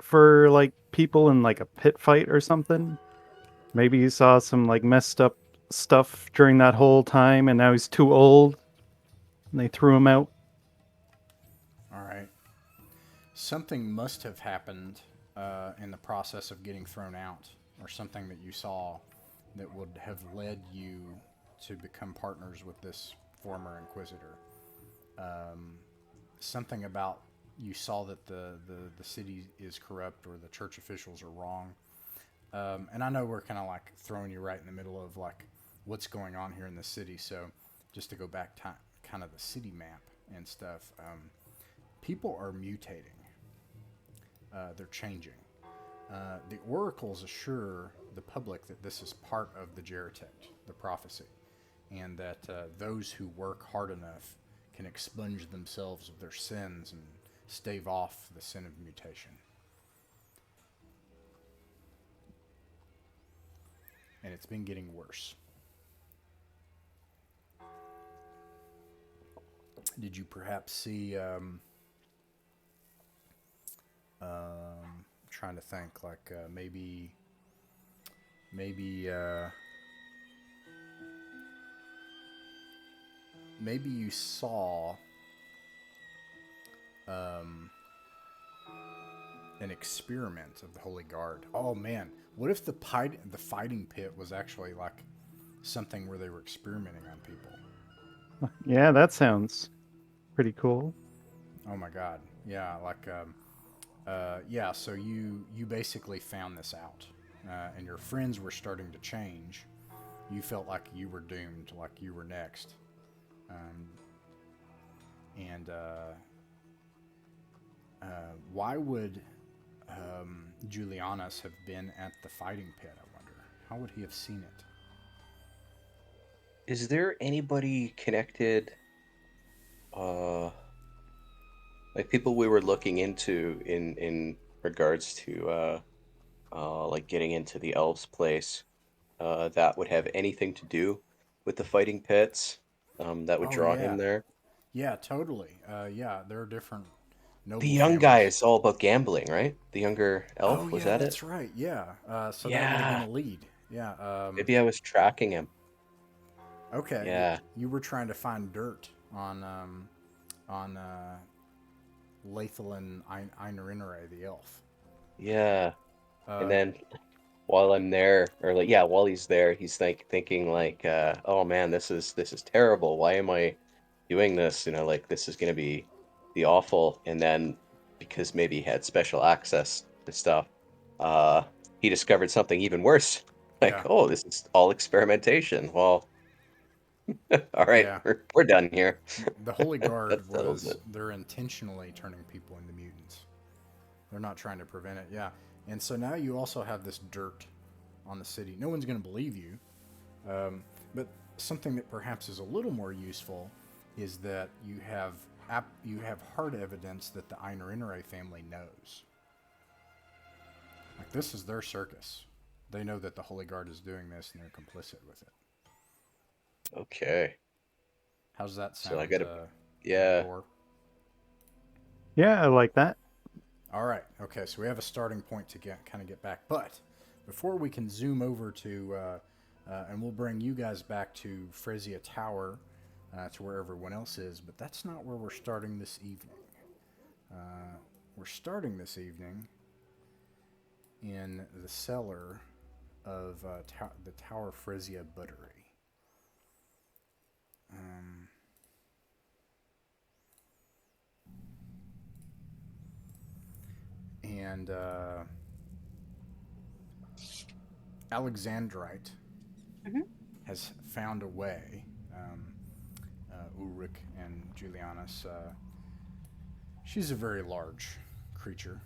for like people in like a pit fight or something. Maybe he saw some like messed up stuff during that whole time and now he's too old and they threw him out. All right. Something must have happened in the process of getting thrown out, or something that you saw that would have led you to become partners with this former inquisitor. Um, Something about you saw that the city is corrupt or the church officials are wrong. And I know we're kind of like throwing you right in the middle of like what's going on here in the city. So just to go back to kind of the city map and stuff, people are mutating. They're changing. The oracles assure the public that this is part of the Geritekt, the prophecy, and that those who work hard enough can expunge themselves of their sins and stave off the sin of mutation. And it's been getting worse. Did you perhaps see? Trying to think, like maybe maybe you saw um, an experiment of the Holy Guard. Oh man, what if the fighting pit was actually like something where they were experimenting on people? Yeah, that sounds pretty cool. Oh my God, yeah, like yeah. So you basically found this out, and your friends were starting to change. You felt like you were doomed, like you were next, um, and why would Julianus have been at the fighting pit? I wonder. How would he have seen it? Is there anybody connected, uh, like people we were looking into in regards to like getting into the elves' place, that would have anything to do with the fighting pits, that would Oh draw him yeah, there? yeah, totally. Yeah, there are different The noble young guy families. is all about gambling, right? The younger Oh elf, was yeah, that it? that's right. Yeah, so that would have been Yeah, a lead. Yeah. maybe I was tracking him. Okay, Yeah, you were trying to find dirt on Lathan Iynaynornei, the elf. yeah. And Uh, then while I'm there, or like, yeah, while he's there, he's thinking like, oh man, this is terrible. Why am I doing this? Like this is gonna be awful. And then because maybe he had special access to stuff, uh, he discovered something even worse. Like, yeah, oh, this is all experimentation. Well, all right, yeah. we're done here. The Holy That Guard settles was it. they're intentionally turning people into mutants. They're not trying to prevent it. Yeah, and so now you also have this dirt on the city. No one's going to believe you, but something that perhaps is a little more useful is that you have hard evidence that the Iyaynonei family knows. Like this is their circus. They know that the Holy Guard is doing this and they're complicit with it. Okay, How's that so I sound, gotta, yeah. Gore? Yeah, I like that. All right. Okay. So we have a starting point to get back, but before we can zoom over to, and we'll bring you guys back to Frisia Tower, to where everyone else is. But that's not where we're starting this evening. We're starting this evening in the cellar of the Tower Frisia Buttery. Um, and Alexandrite Hmm. has found a way. Ulrich and Julianus. She's a very large creature,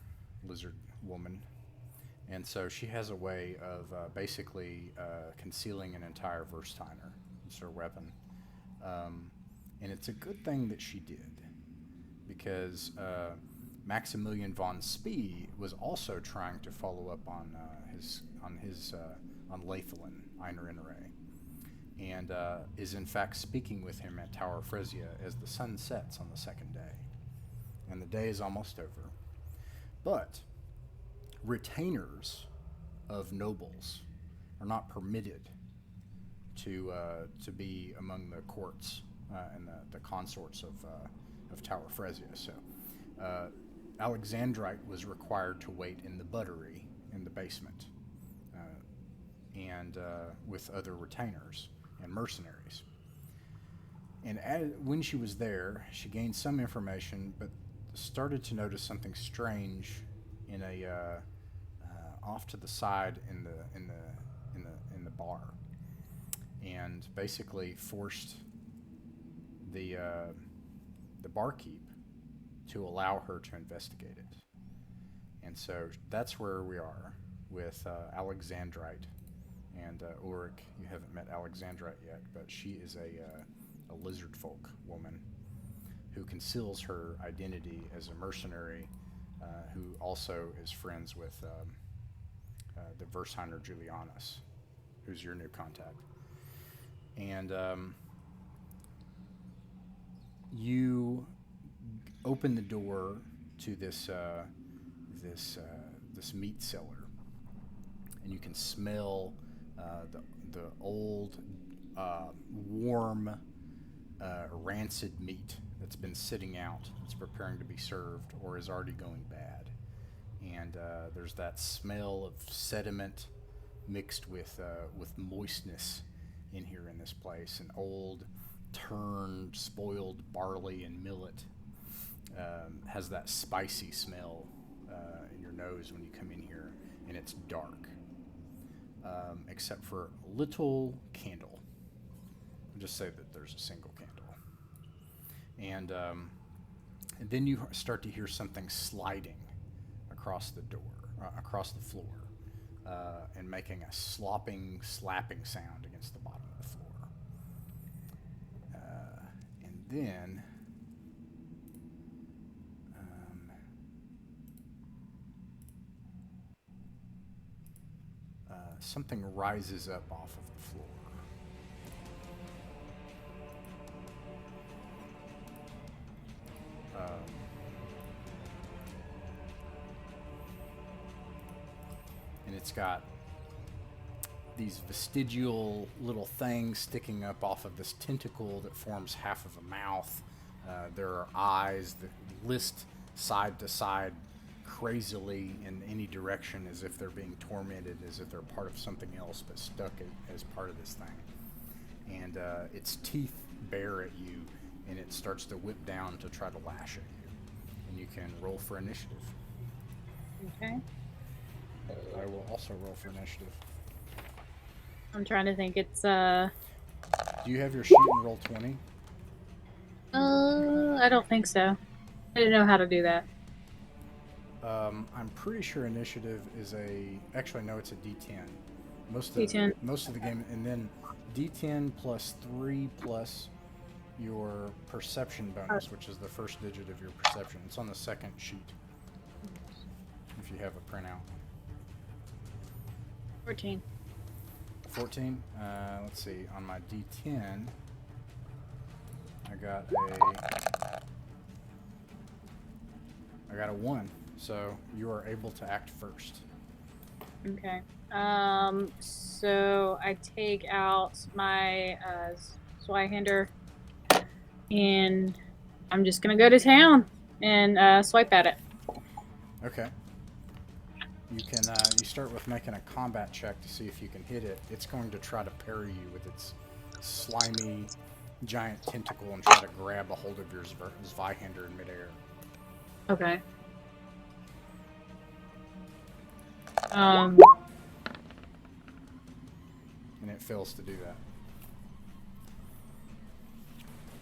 lizard woman, and so she has a way of basically concealing an entire Versteiner. It's her weapon, um, and it's a good thing that she did because Maximilian von Spee was also trying to follow up on Lathalin Iynaynornei, and is in fact speaking with him at Tower Frisia as the sun sets on the second day. And the day is almost over. But retainers of nobles are not permitted to be among the courts and the consorts of Tower Frezia. So Alexandrite was required to wait in the buttery in the basement and with other retainers and mercenaries. And when she was there, she gained some information, but started to notice something strange in a off to the side in the bar, and basically forced the barkeep to allow her to investigate it. And so that's where we are with Alexandrite and Ulrich. You haven't met Alexandrite yet, but she is a lizard folk woman who conceals her identity as a mercenary who also is friends with the Zweihander Julianus, who's your new contact. And you open the door to this meat cellar, and you can smell the old, warm, rancid meat that's been sitting out. It's preparing to be served or is already going bad. And there's that smell of sediment mixed with moistness in here in this place. An old, turned, spoiled barley and millet has that spicy smell in your nose when you come in here, and it's dark, except for a little candle. I'll just say that there's a single candle. And then you start to hear something sliding across the door, across the floor, and making a slopping, slapping sound against the bottom of the floor. And then something rises up off of the floor. And it's got these vestigial little things sticking up off of this tentacle that forms half of a mouth. There are eyes that list side to side crazily in any direction, as if they're being tormented, as if they're part of something else but stuck as part of this thing. And its teeth bare at you, and it starts to whip down to try to lash at you. And you can roll for initiative. Okay. I will also roll for initiative. I'm trying to think. It's Do you have your sheet and roll 20? I don't think so. I didn't know how to do that. I'm pretty sure initiative is actually no, it's a D10. Most of the game, and then D10 plus 3 plus your perception bonus, which is the first digit of your perception. It's on the second sheet if you have a printout. 14. 14. Let's see. On my D10, I got a 1. So you are able to act first. Okay. So I take out my Zweihander, and I'm just gonna go to town and swipe at it. Okay. You can you start with making a combat check to see if you can hit it. It's going to try to parry you with its slimy giant tentacle and try to grab a hold of your Zweihander in midair. Okay. And it fails to do that.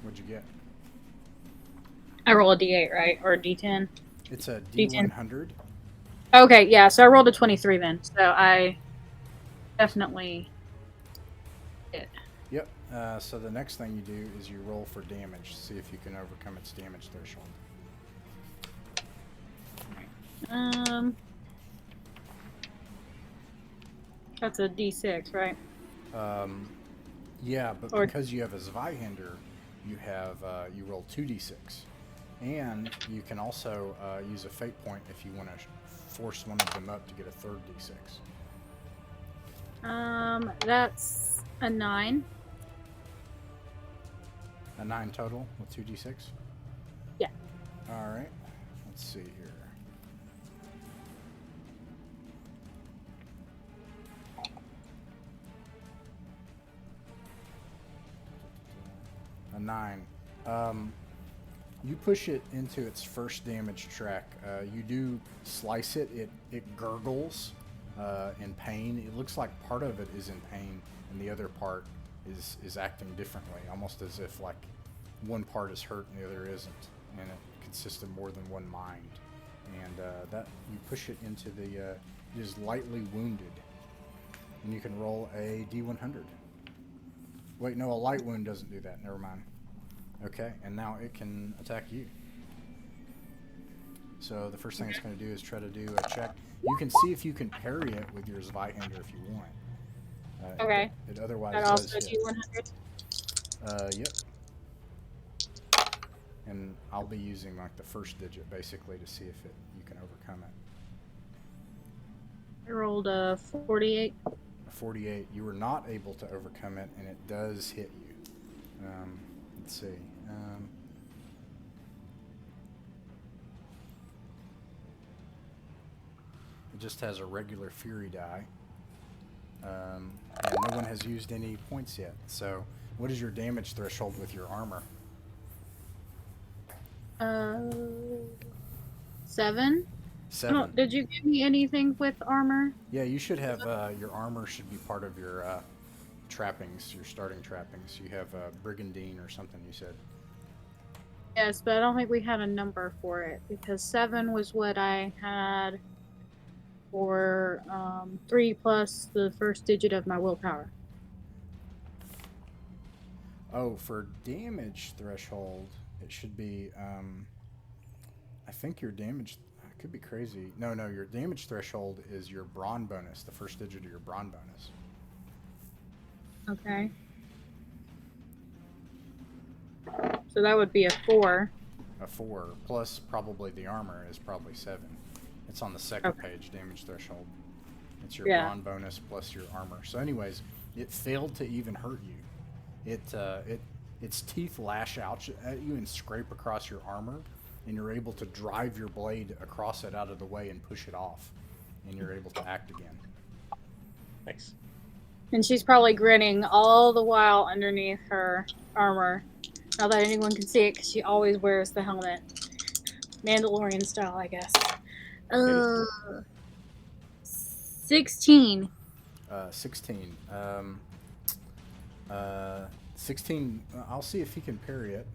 What'd you get? I roll a D8, right? Or a D10? It's a D10. D100. Okay, yeah, so I rolled a 23 then. So I definitely hit. Yep. So the next thing you do is you roll for damage to see if you can overcome its damage threshold. That's a D6, right? Yeah, but because you have a Zweihander, you have you roll 2d6, And you can also use a fate point if you want to force one of them up to get a third d6. That's a 9. A 9 total with 2d6? Yeah. Alright. Let's see here. A 9. You push it into its first damage track. You do slice it. It gurgles in pain. It looks like part of it is in pain, and the other part is acting differently, almost as if like one part is hurt and the other isn't, and it consists of more than one mind. And that you push it into the it is lightly wounded, and you can roll a d100. Wait, no, a light wound doesn't do that. Never mind. Okay, and now it can attack you. So the first thing it's going to do is try to do a check. You can see if you can parry it with your Zweihander if you want. Okay. It otherwise That does also hit. D100. Yep. And I'll be using like the first digit basically to see if you can overcome it. I rolled a 48. A 48. You were not able to overcome it, and it does hit you. Let's see. It just has a regular fury die. And no one has used any points yet. So, what is your damage threshold with your armor? 7. 7. Oh, did you give me anything with armor? Yeah, you should have your armor should be part of your trappings, your starting trappings. You have brigandine or something. You said. Yes, but I don't think we had a number for it because 7 was what I had for 3 plus the first digit of my willpower. Oh, for damage threshold, it should be. I think your damage. I could be crazy. No, your damage threshold is your brawn bonus, the first digit of your brawn bonus. Okay. So that would be a 4. A 4 plus probably the armor is probably 7. It's on the second page, damage threshold. It's your brawn bonus plus your armor. So, anyways, it failed to even hurt you. Its teeth lash out at you and scrape across your armor, and you're able to drive your blade across it out of the way and push it off, and you're able to act again. Nice. And she's probably grinning all the while underneath her armor. Not that anyone can see it because she always wears the helmet. Mandalorian style, I guess. 16. 16. 16. I'll see if he can parry it.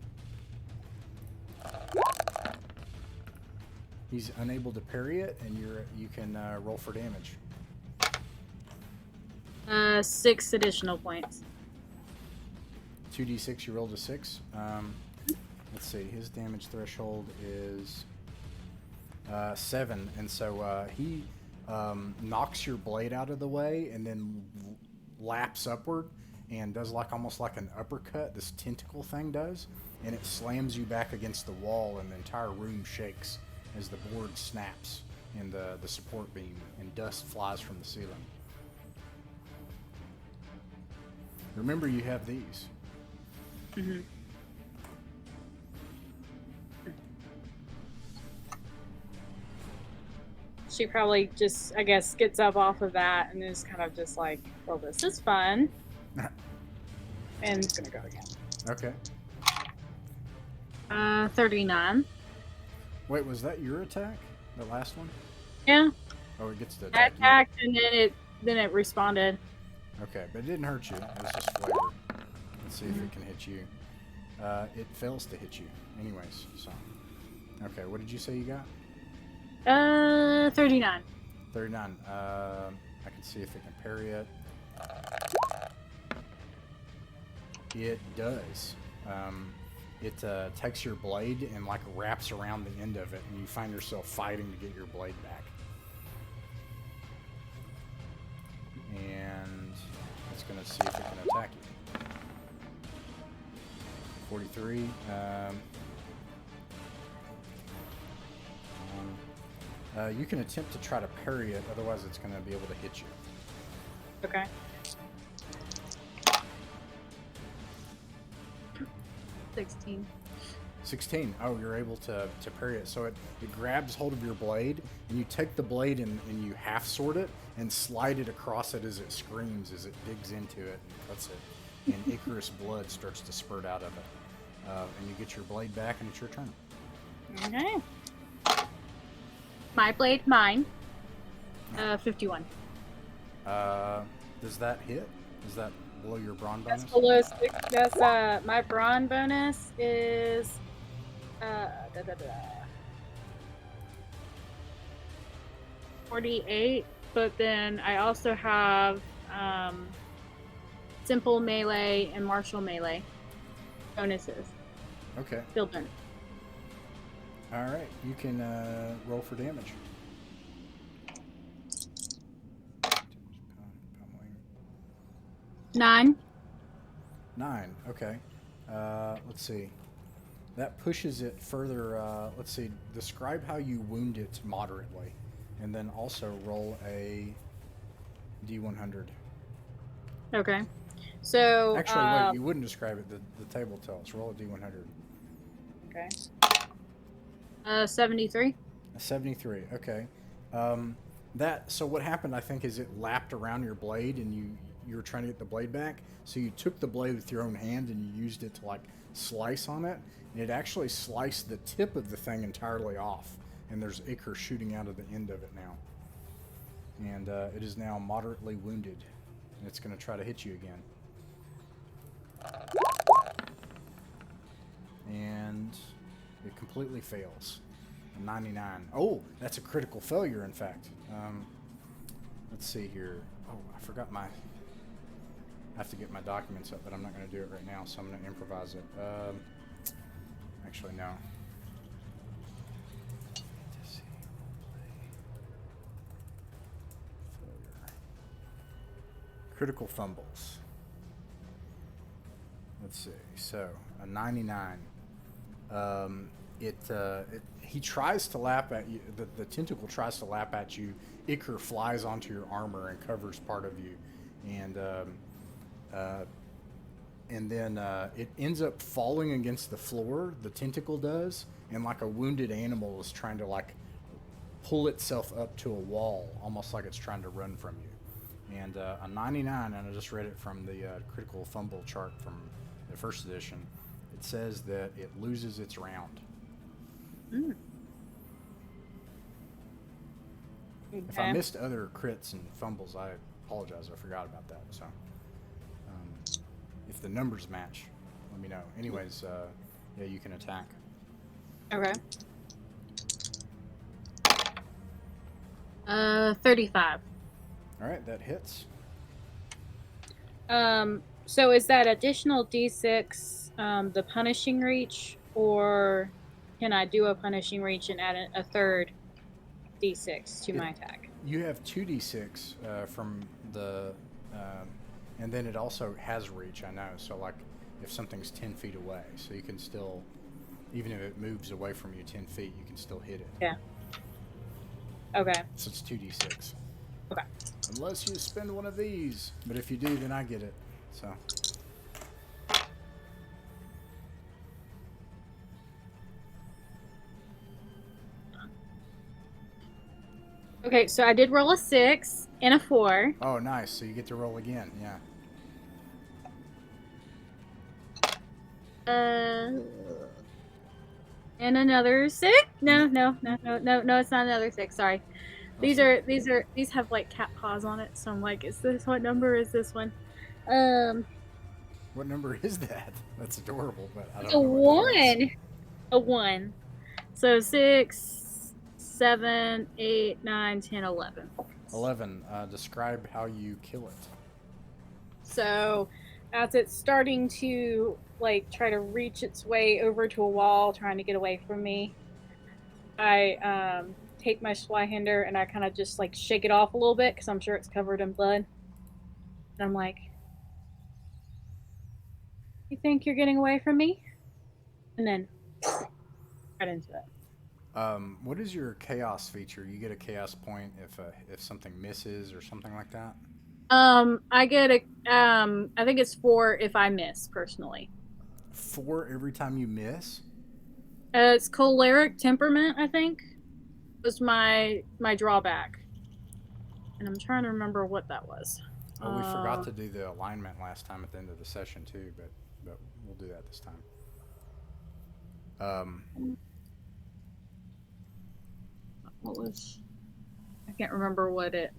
He's unable to parry it, and you can roll for damage. 6 additional points. 2d6. You rolled a 6. Let's see. His damage threshold is 7, and so he knocks your blade out of the way, and then laps upward and does almost like an uppercut. This tentacle thing does, and it slams you back against the wall, and the entire room shakes as the board snaps in the support beam, and dust flies from the ceiling. Remember, you have these. Mm-hmm. She probably just, I guess, gets up off of that and is kind of just like, well, this is fun. And it's gonna go again. Okay. 39. Wait, was that your attack? The last one? Yeah. Oh, it gets to I attack you. attacked and then it responded. Okay, but it didn't hurt you. It was just flavor. Let's see if it can hit you. It fails to hit you anyways, so. Okay, what did you say you got? 39. 39. I can see if it can parry it. It does. It takes your blade and wraps around the end of it, and you find yourself fighting to get your blade back. And it's going to see if it can attack you. 43. You can attempt to try to parry it, otherwise it's going to be able to hit you. Okay. 16. 16. Oh, you're able to parry it. So it grabs hold of your blade, and you take the blade and you half sword it and slide it across it as it screams, as it digs into it and cuts it. And Icarus blood starts to spurt out of it. And you get your blade back, and it's your turn. Okay. My blade, mine. 51. Does that hit? Is that below your brawn bonus? That's below 6. That's, my brawn bonus is... 48, but then I also have simple melee and martial melee bonuses. Okay. Still done. All right. You can roll for damage. 9. 9. Okay. Let's see. That pushes it further. Let's see. Describe how you wound it moderately, and then also roll a D100. Okay. So Actually, wait. You wouldn't describe it. The table tells. Roll a D100. Okay. 73. A 73. Okay. So what happened, I think, is it lapped around your blade, and you were trying to get the blade back. So you took the blade with your own hand and you used it to like slice on it, and it actually sliced the tip of the thing entirely off. And there's ichor shooting out of the end of it now. And it is now moderately wounded, and it's going to try to hit you again. And it completely fails. A 99. Oh, that's a critical failure, in fact. Let's see here. Oh, I forgot my... I have to get my documents up, but I'm not going to do it right now, so I'm going to improvise it. Actually, no. Critical fumbles. Let's see. So, a 99. He tries to lap at you. The tentacle tries to lap at you. Ichor flies onto your armor and covers part of you, and then it ends up falling against the floor. The tentacle does, and like a wounded animal is trying to like pull itself up to a wall, almost like it's trying to run from you. And a 99, and I just read it from the critical fumble chart from the first edition. It says that it loses its round. Mm. If I missed other crits and fumbles, I apologize. I forgot about that. So, if the numbers match, let me know. Anyways, yeah, you can attack. Okay. 35. All right, that hits. So is that additional D6 the punishing reach, or can I do a punishing reach and add a third D6 to my attack? You have 2d6 from the, and then it also has reach, I know. So, like, if something's 10 feet away, so you can still, even if it moves away from you 10 feet, you can still hit it. Yeah. Okay. So it's 2d6. Okay. Unless you spend one of these. But if you do, then I get it. So. Okay, so I did roll a 6 and a 4. Oh, nice. So you get to roll again. Yeah. And another 6? No, it's not another 6. Sorry. These have like cat paws on it, so I'm like, is this what number is this one? What number is that? That's adorable, but I don't a know. What that is. A 1. So 6, 7, 8, 9, 10, 11. 11. Describe how you kill it. So, as it's starting to like try to reach its way over to a wall, trying to get away from me, I take my Zweihander and I kind of just like shake it off a little bit because I'm sure it's covered in blood. And I'm like, "You think you're getting away from me?" And then right into it. What is your chaos feature? You get a chaos point if something misses or something like that. I get a I think it's 4 if I miss personally. 4 every time you miss. It's choleric temperament, I think, was my drawback, and I'm trying to remember what that was. Oh, we forgot Um, to do the alignment last time at the end of the session too, but we'll do that this time. Um, what was? I can't remember what the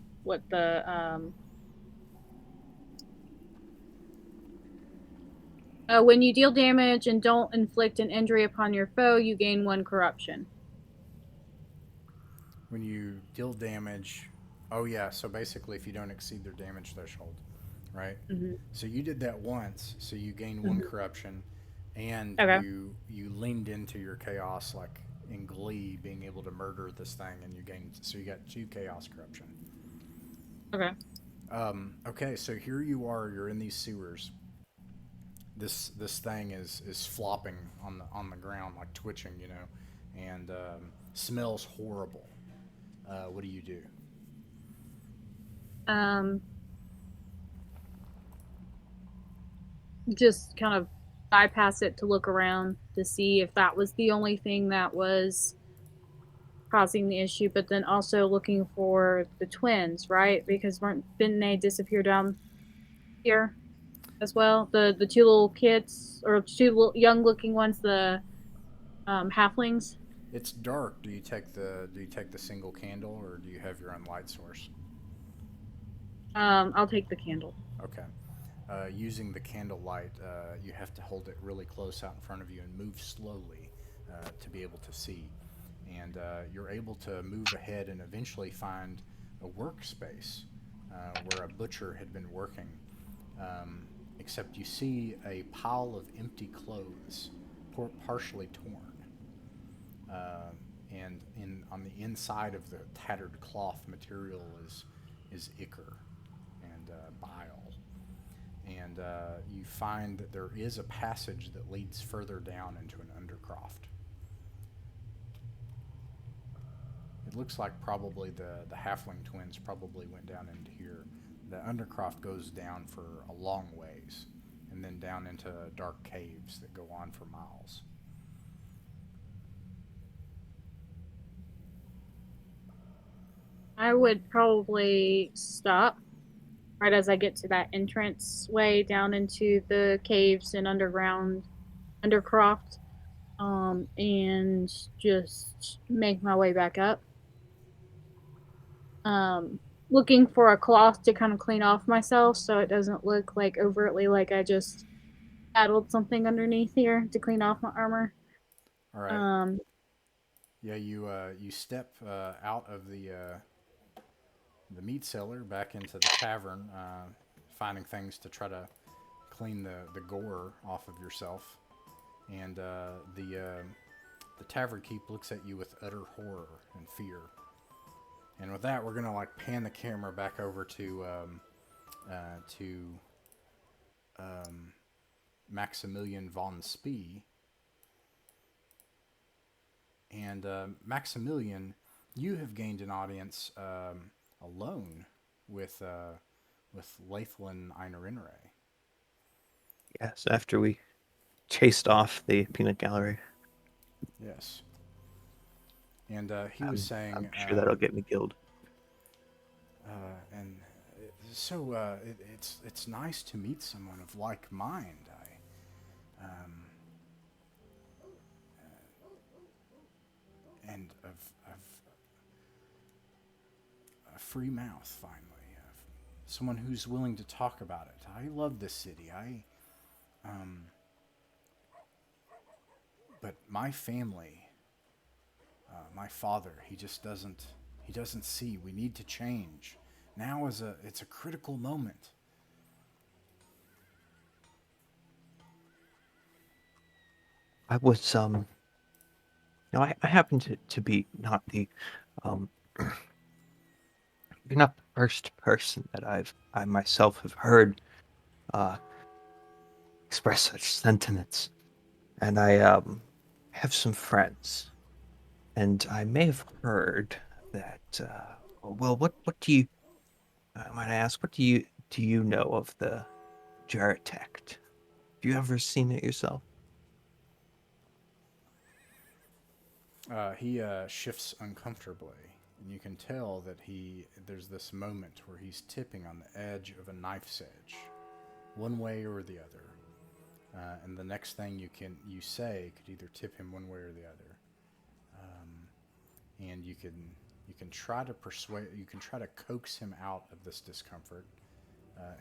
when you deal damage and don't inflict an injury upon your foe, you gain 1 corruption. when you deal damage, oh yeah. So basically, if you don't exceed their damage threshold, right? Mm-hmm. So you did that once, so you gain 1 Mm-hmm. corruption, and Okay. you leaned into your chaos like in Glee, being able to murder this thing, and you gained. So you got 2 chaos corruption. Okay. Okay, so here you are. You're in these sewers. This thing is flopping on the ground, like twitching, and smells horrible. What do you do? Um, just kind of bypass it to look around to see if that was the only thing that was causing the issue, but then also looking for the twins, right? Because didn't they disappear down here as well? The 2 little kids or 2 little young looking ones, the halflings. It's dark. Do you take the single candle, or do you have your own light source? I'll take the candle. Okay. Using the candle light, you have to hold it really close out in front of you and move slowly to be able to see. And you're able to move ahead and eventually find a workspace where a butcher had been working. Except you see a pile of empty clothes, partially torn. And on the inside of the tattered cloth material is ichor and bile. And you find that there is a passage that leads further down into an undercroft. It looks like probably the halfling twins probably went down into here. The undercroft goes down for a long ways, and then down into dark caves that go on for miles. I would probably stop right as I get to that entrance way down into the caves and undercroft, and just make my way back up. Um, Looking for a cloth to kind of clean off myself so it doesn't look like overtly like I just addled something underneath here to clean off my armor. All right. Um, Yeah, you step out of the meat cellar back into the tavern, finding things to try to clean the gore off of yourself. And the tavern keep looks at you with utter horror and fear. And with that, we're gonna like pan the camera back over to Maximilian von Spee. And Maximilian, you have gained an audience alone with Lath Iynaynornei. Yes, after we chased off the peanut gallery. Yes. And he was saying, I'm sure that'll get me killed. and so it's nice to meet someone of like mind. And of a free mouth finally, someone who's willing to talk about it. I love this city. But my family, my father, he just doesn't see. We need to change. Now it's a critical moment. I was I happen to be not the um you're not the first person that I myself have heard uh express such sentiments. And I have some friends. And I may have heard that. Well, what do you? Might I ask, what do you know of the Geritekt? Have you ever seen it yourself? He shifts uncomfortably, and you can tell that there's this moment where he's tipping on the edge of a knife's edge, one way or the other. And the next thing you say could either tip him one way or the other. And you can try to coax him out of this discomfort.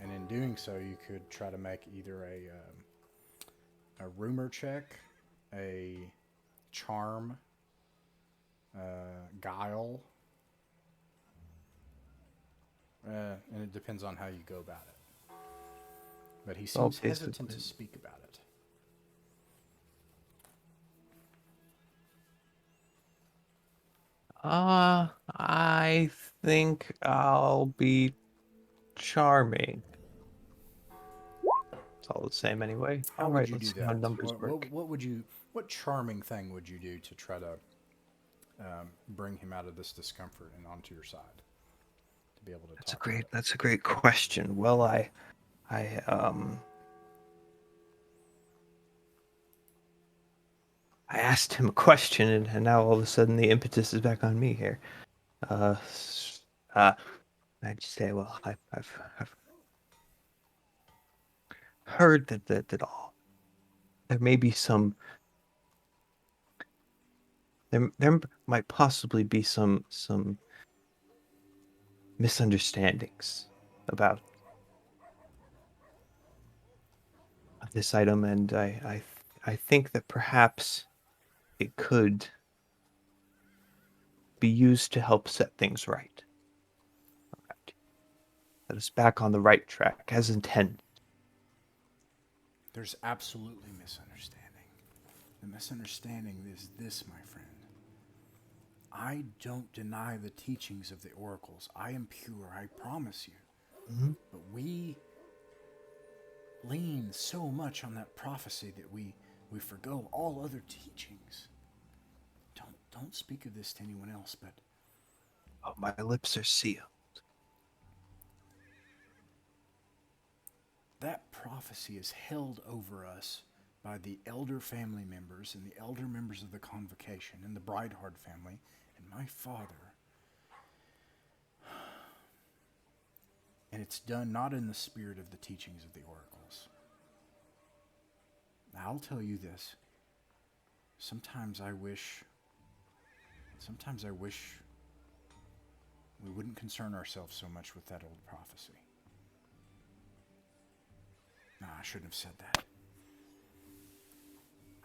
And in doing so, you could try to make either a rumor check, a charm, guile, and it depends on how you go about it. But he Well, seems hesitant basically, to speak about it. I think I'll be charming. It's all the same anyway. How All would right, you let's do see how that? numbers work. What charming thing would you do to try to bring him out of this discomfort and onto your side to be able to talk about it? That's a great question. Well, I I asked him a question, and now all of a sudden the impetus is back on me here. Uh, s- uh, I'd say, well, I've heard that all there may be there might possibly be some misunderstandings about this item, and I think that perhaps it could be used to help set things right. Let us back on the right track as intended. There's absolutely misunderstanding. The misunderstanding is this, my friend. I don't deny the teachings of the oracles. I am pure, I promise you. Mm-hmm. But we lean so much on that prophecy that we forgo all other teachings. Don't speak of this to anyone else, but Oh, my lips are sealed. that prophecy is held over us by the elder family members and the elder members of the convocation and the Bridehard family and my father. And it's done not in the spirit of the teachings of the oracles. Now, I'll tell you this. Sometimes I wish we wouldn't concern ourselves so much with that old prophecy. Nah, I shouldn't have said that.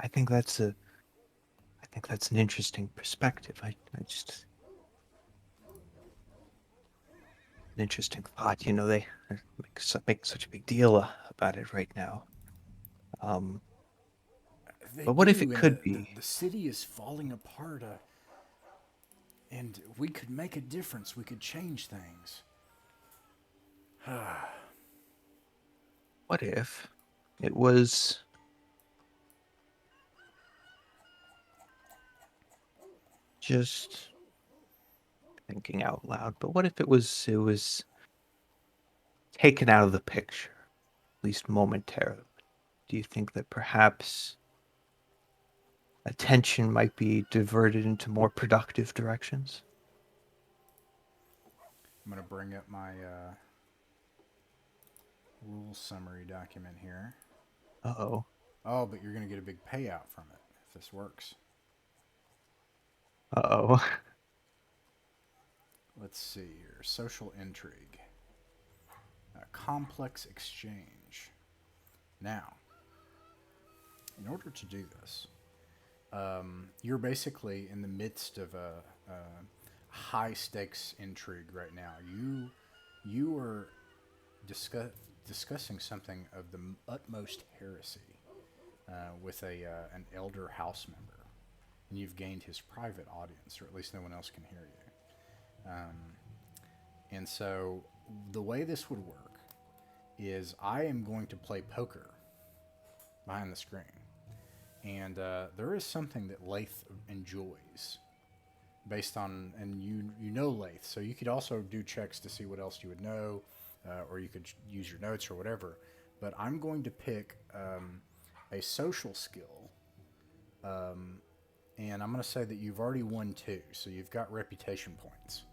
I think that's an interesting perspective. I just an interesting thought. You know, they make such a big deal about it right now. Um, They but what if do, it and could be? the city is falling apart, and we could make a difference. We could change things. What if it was just thinking out loud? But what if it was taken out of the picture, at least momentarily? Do you think that perhaps attention might be diverted into more productive directions? I'm going to bring up my rule summary document here. Uh-oh. Oh, but you're going to get a big payout from it if this works. Uh-oh. Let's see here. Social intrigue. Complex exchange. Now, in order to do this, you're basically in the midst of a high stakes intrigue right now. You are discussing something of the utmost heresy with an elder house member, and you've gained his private audience, or at least no one else can hear you. And so the way this would work is I am going to play poker behind the screen. And there is something that Lath enjoys based on, and you know Lath, so you could also do checks to see what else you would know, or you could use your notes or whatever. But I'm going to pick a social skill, and I'm going to say that you've already won 2, so you've got reputation points.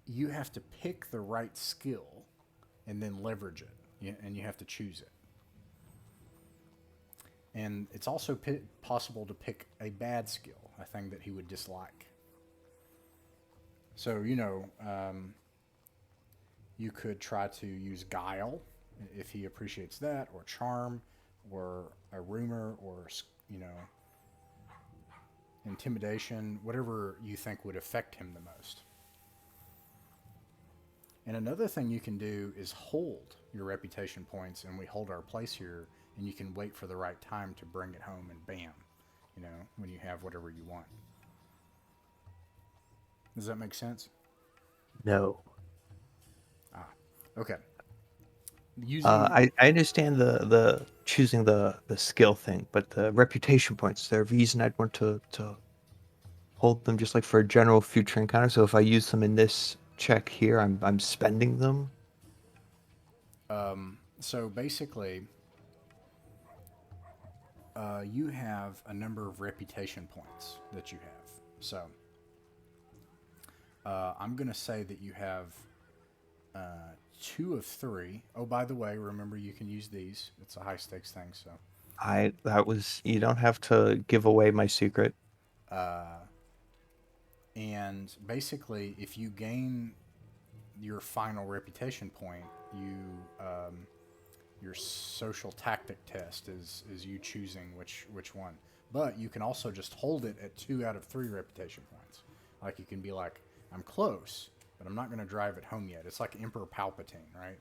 You have to pick the right skill and then leverage it, and you have to choose it. And it's also possible to pick a bad skill, a thing that he would dislike. So, you could try to use guile if he appreciates that, or charm, or a rumor, or, intimidation, whatever you think would affect him the most. And another thing you can do is hold your reputation points, and we hold our place here, and you can wait for the right time to bring it home, and bam, when you have whatever you want. Does that make sense? No. Okay. Using I understand the choosing the skill thing, but the reputation points, is there a reason I'd want to hold them just like for a general future encounter? So if I use them in this check here, I'm spending them? so basically, you have a number of reputation points that you have. So I'm going to say that you have 2 of 3. Oh, by the way, remember you can use these. It's a high stakes thing, so. You don't have to give away my secret. And basically, if you gain your final reputation point, your social tactic test is you choosing which one. But you can also just hold it at 2 out of 3 reputation points. Like, you can be like, I'm close, but I'm not going to drive it home yet. It's like Emperor Palpatine, right?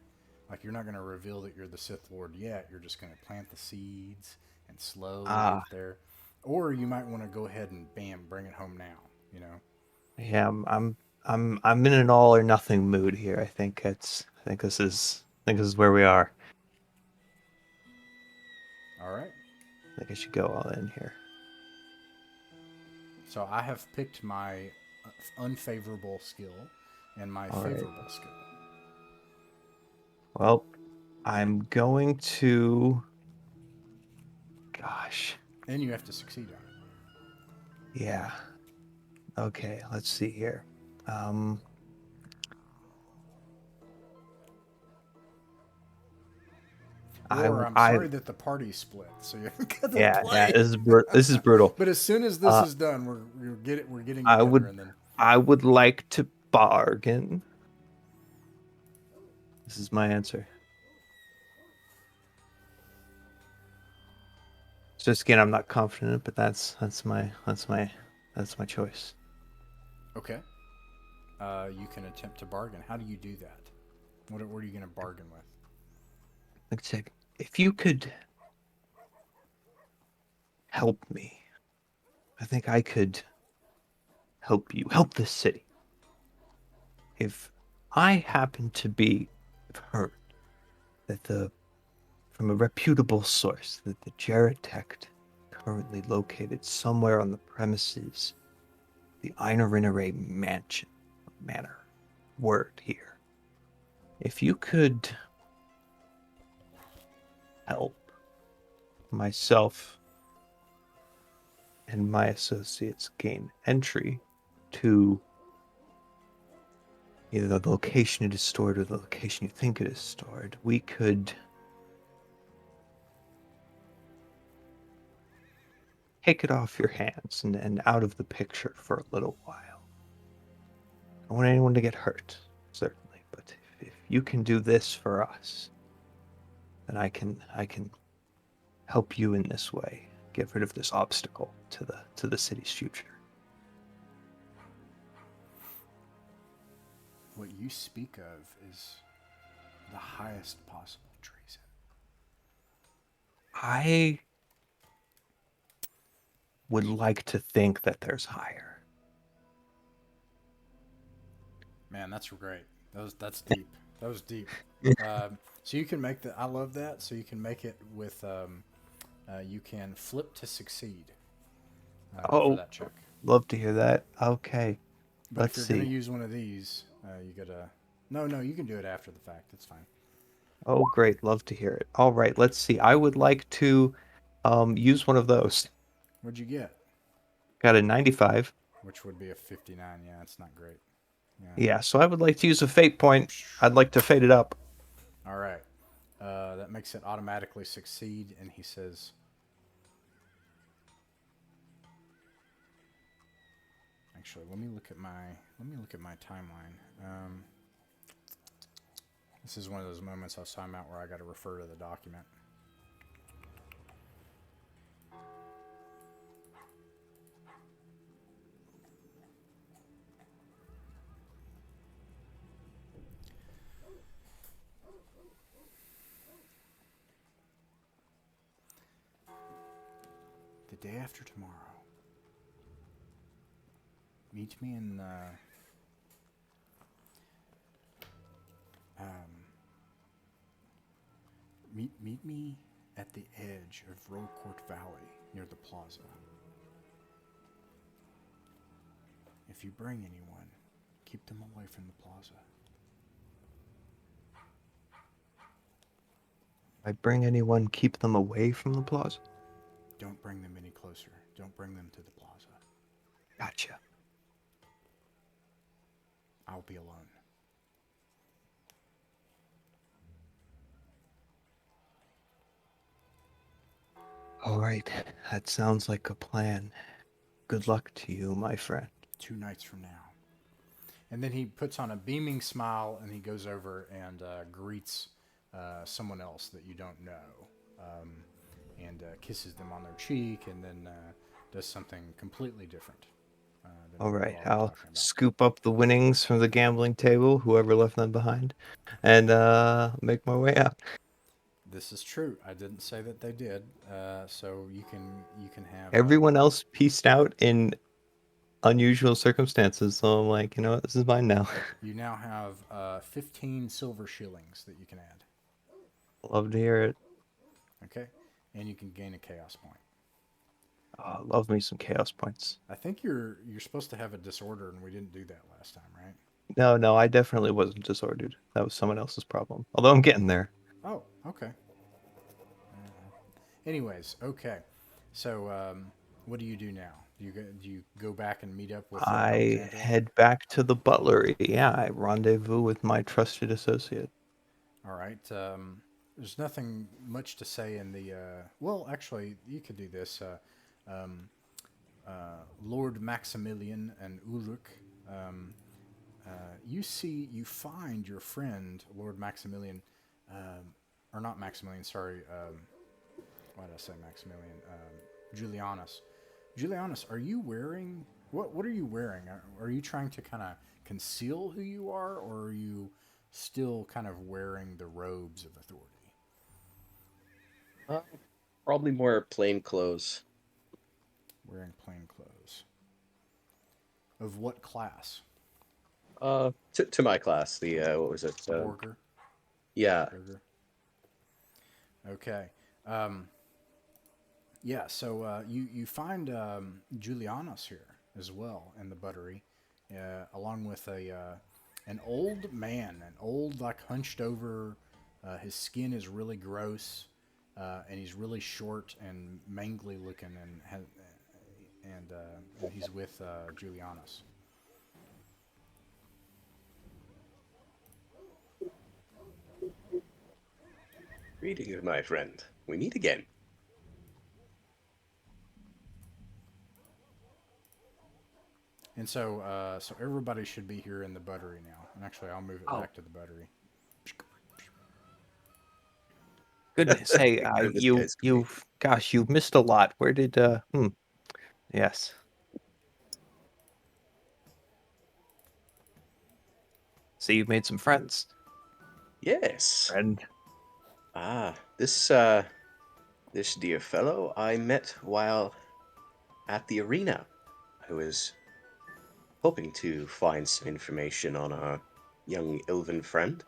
Like, you're not going to reveal that you're the Sith Lord yet. You're just going to plant the seeds and slowly get there. Or you might want to go ahead and bam, bring it home now. Yeah, I'm in an all or nothing mood here. I think this is where we are. All right. I think I should go all in here. So I have picked my unfavorable skill and my favorable skill. Well, I'm going to... Gosh. And you have to succeed on it. Yeah. Okay, let's see here. Or I'm sorry that the party split, so you haven't got to play. Yeah, this is brutal. But as soon as this is done, we're getting I together, would and then I would like to bargain. This is my answer. Just again, I'm not confident, but that's my choice. Okay. You can attempt to bargain. How do you do that? What are you going to bargain with? Like I said, if you could help me, I think I could help you, help this city. If I happen to be heard that from a reputable source that the Geritekt currently located somewhere on the premises, the Iyaynonei manor, word here. If you could help myself and my associates gain entry to either the location it is stored or the location you think it is stored, we could take it off your hands and out of the picture for a little while. I don't want anyone to get hurt, certainly, but if you can do this for us, then I can help you in this way, get rid of this obstacle to the city's future. What you speak of is the highest possible treason. I would like to think that there's higher. Man, that's great. That's deep. That was deep. So you can make I love that. So you can make it with you can flip to succeed for Oh, that check. love to hear that. Okay, But let's if you're going to see. use one of these, you gotta. No, you can do it after the fact. It's fine. Oh, great, love to hear it. All right, let's see. I would like to use one of those. What'd you get? Got a 95. Which would be a 59. Yeah, it's not great. Yeah. Yeah, so I would like to use a fate point. I'd like to fade it up. All right. That makes it automatically succeed, and he says, "Actually, let me look at my timeline. This is one of those moments I was talking about where I got to refer to the document." The day after tomorrow. Meet me in meet me at the edge of Rollcourt Valley near the plaza. If you bring anyone, keep them away from the plaza. I bring anyone, keep them away from the plaza. Don't bring them any closer. Don't bring them to the plaza. Gotcha. I'll be alone. All right, that sounds like a plan. Good luck to you, my friend. 2 nights from now. And then he puts on a beaming smile and he goes over and greets someone else that you don't know, and kisses them on their cheek, and then does something completely different. Than All what we've right, already I'll talked about. scoop up the winnings from the gambling table, whoever left them behind, and make my way out. This is true. I didn't say that they did. So you can have Everyone else pieced out in unusual circumstances, so I'm like, you know what, this is mine now. you now have 15 silver shillings that you can add. Love to hear it. Okay, and you can gain a chaos point. Oh, love me some chaos points. I think you're supposed to have a disorder, and we didn't do that last time, right? No, I definitely wasn't disordered. That was someone else's problem. Although I'm getting there. Oh, okay. Anyways, okay. So, what do you do now? Do you go back and meet up with I Alexandra? head back to the butlery. Yeah, I rendezvous with my trusted associate. All right. There's nothing much to say in the. Well, actually, you could do this. Um, Lord Maxamillian and Ulrich. You find your friend Lord Maxamillian, or not Maxamillian. Sorry. Why did I say Maxamillian? Julianus. Julianus, are you wearing what are you wearing? Are you trying to kind of conceal who you are, or are you still kind of wearing the robes of authority? Probably more plain clothes. Wearing plain clothes. Of what class? To my class, the what was it? Borger. Yeah. Burger. Okay. Yeah. So you find Julianus here as well in the buttery, along with an old man, an old like hunched over. His skin is really gross, and he's really short and mangly looking, and he's with Julianus. Greetings, my friend. We meet again. And so everybody should be here in the buttery now. And actually, I'll move it back to the buttery. Goodness, hey, Good, this guy's great. gosh, you missed a lot. Where did, yes. So you've made some friends. Yes. Friend. This dear fellow I met while at the arena. I was hoping to find some information on our young elven friend,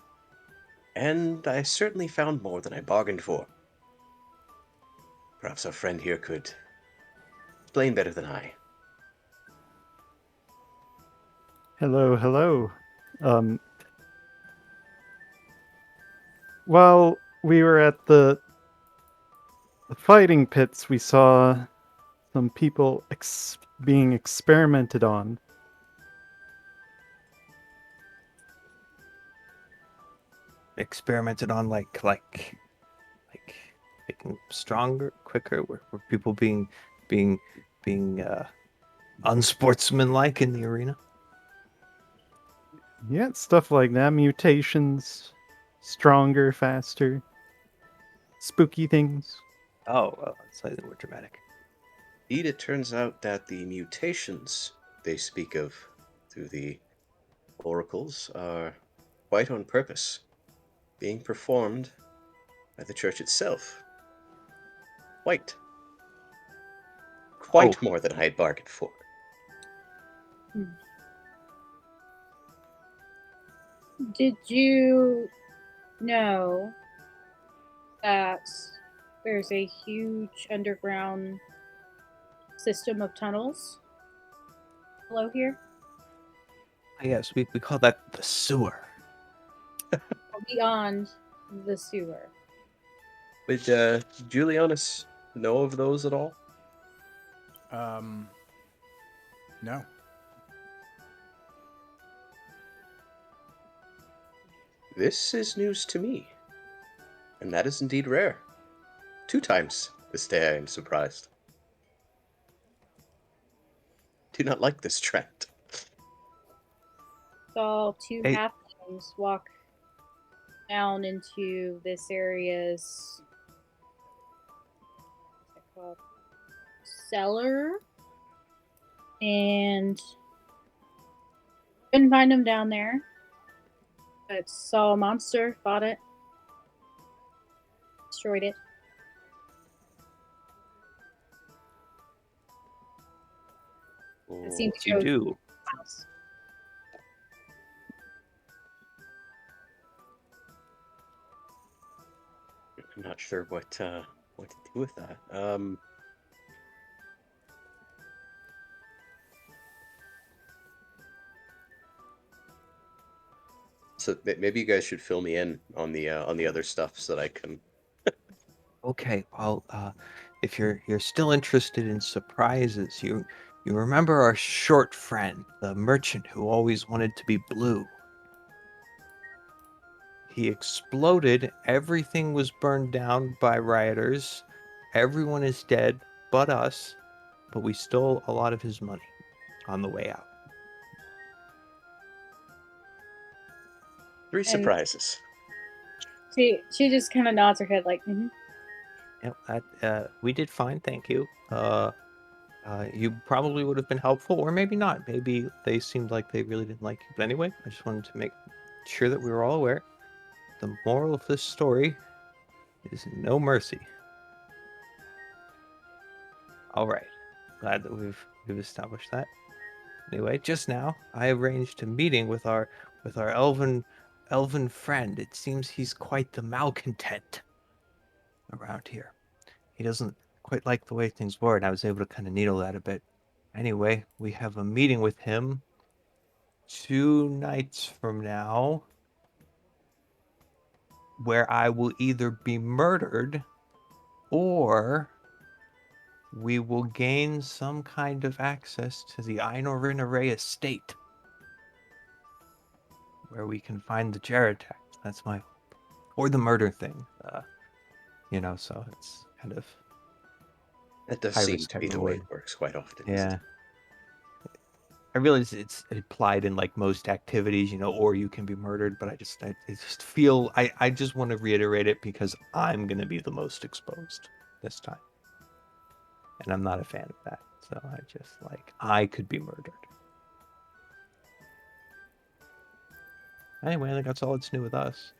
and I certainly found more than I bargained for. Perhaps our friend here could explain better than I. Hello, hello. Um, while we were at the fighting pits, we saw some people being experimented on. Experimented on like making stronger, quicker. Were people being being unsportsmanlike in the arena? Yeah, stuff like that. Mutations, stronger, faster, spooky things. Oh, well, slightly more dramatic. Indeed, it turns out that the mutations they speak of through the oracles are quite on purpose, being performed by the church itself. Quite. Oh, Quite more than I had bargained for. Did you know that there's a huge underground system of tunnels below here? yes, we call that the sewer. Beyond the sewer. Would Julianus know of those at all? No. This is news to me, and that is indeed rare. 2 times this day I am surprised. Do not like this trend. Saw two Hey. halflings walk down into this area's what's it called? Cellar, and couldn't find them down there. But saw a monster, fought it, destroyed it. It seemed to You go do. to the house. I'm not sure what to do with that. So maybe you guys should fill me in on the other stuff so that I can. Okay, well, if you're still interested in surprises, you remember our short friend, the merchant who always wanted to be blue. He exploded, everything was burned down by rioters, everyone is dead but us, but we stole a lot of his money on the way out. 3 And surprises. she just kind of nods her head like, mm-hmm. Yep, we did fine, thank you. You probably would have been helpful, or maybe not. Maybe they seemed like they really didn't like you. But anyway, I just wanted to make sure that we were all aware. The moral of this story is no mercy. All right, glad that we've established that. Anyway, just now I arranged a meeting with our elven friend. It seems he's quite the malcontent around here. He doesn't quite like the way things were, and I was able to kind of needle that a bit. Anyway, we have a meeting with him 2 nights from now where I will either be murdered or we will gain some kind of access to the Iyaynonei estate where we can find the Geritekt. That's my hope. Or the murder thing. So it's kind of That does high seem risk, to high be the way reward. it works quite often. Yeah. I realize it's applied in like most activities, or you can be murdered, but I just feel I just want to reiterate it because I'm gonna be the most exposed this time. And I'm not a fan of that. So I could be murdered. Anyway, I think that's all that's new with us.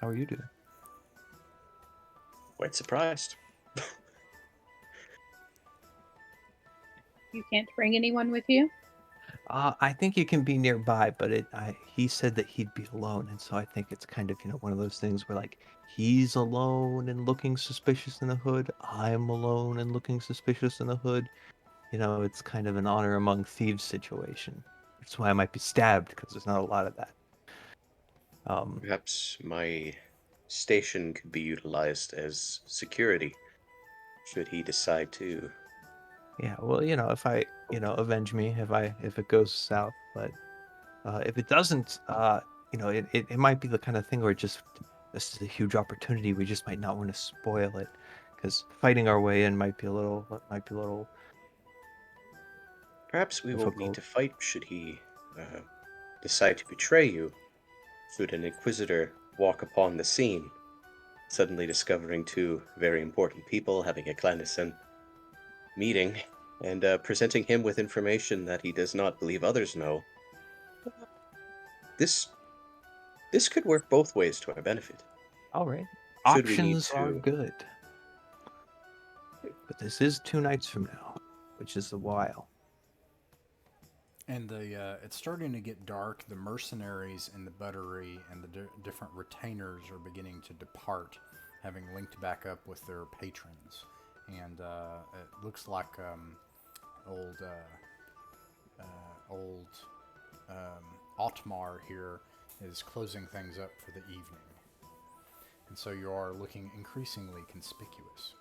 How are you doing? Quite surprised. You can't bring anyone with you? I think you can be nearby, but he said that he'd be alone, and so I think it's kind of, one of those things where like he's alone and looking suspicious in the hood. I'm alone and looking suspicious in the hood. It's kind of an honor among thieves situation. That's why I might be stabbed because there's not a lot of that. Perhaps my station could be utilized as security, should he decide to. Yeah, well, if I, avenge me if it goes south, but if it doesn't, it might be the kind of thing where this is a huge opportunity. We just might not want to spoil it because fighting our way in might be a little Perhaps we won't need difficult. to fight should he decide to betray you. Should an inquisitor walk upon the scene, suddenly discovering two very important people having a clandestine meeting, and presenting him with information that he does not believe others know, this this could work both ways to our benefit. All right, Should we need options are to, good, but this is 2 nights from now, which is a while. And it's starting to get dark. The mercenaries in the buttery and the different retainers are beginning to depart, having linked back up with their patrons. And it looks like old Otmar here is closing things up for the evening. And so you are looking increasingly conspicuous.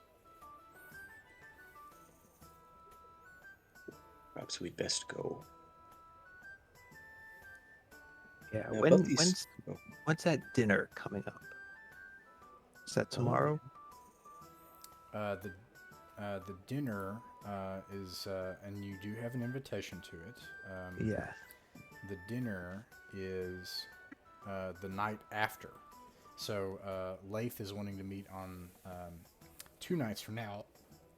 perhaps we'd best go. Yeah, Now, about these. when's that dinner coming up? Is that tomorrow? The dinner is, and you do have an invitation to it. Yeah. The dinner is the night after. So Lath is wanting to meet on 2 nights from now,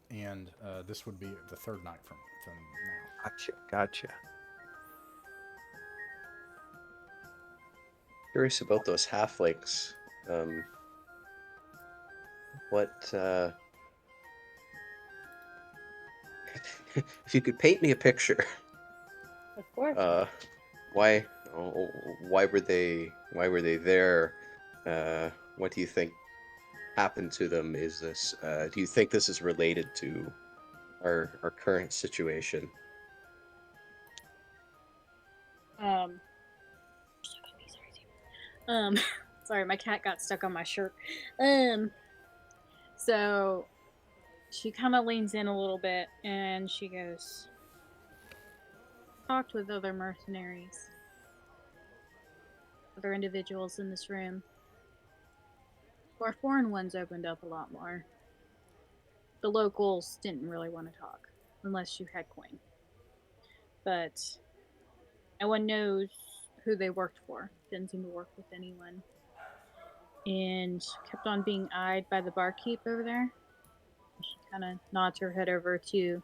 and this would be the third night from now. Gotcha. Curious about those halflings. What, if you could paint me a picture, Of course. why, why were they there? What do you think happened to them? Is this, do you think this is related to our current situation? Sorry, my cat got stuck on my shirt. So she kind of leans in a little bit and she goes, talked with other mercenaries, other individuals in this room. Our foreign ones opened up a lot more. The locals didn't really want to talk unless you had coin. But no one knows who they worked for. Didn't seem to work with anyone. And kept on being eyed by the barkeep over there. She kind of nods her head over to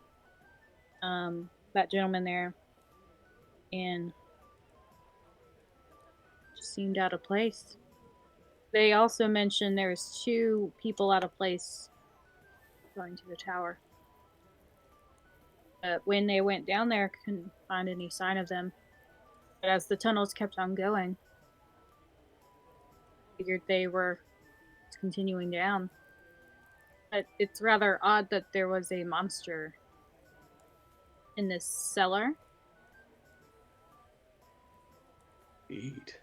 that gentleman there. And just seemed out of place. They also mentioned there's 2 people out of place going to the tower. But when they went down there, couldn't find any sign of them. But as the tunnels kept on going, figured they were continuing down. But it's rather odd that there was a monster in this cellar. Indeed.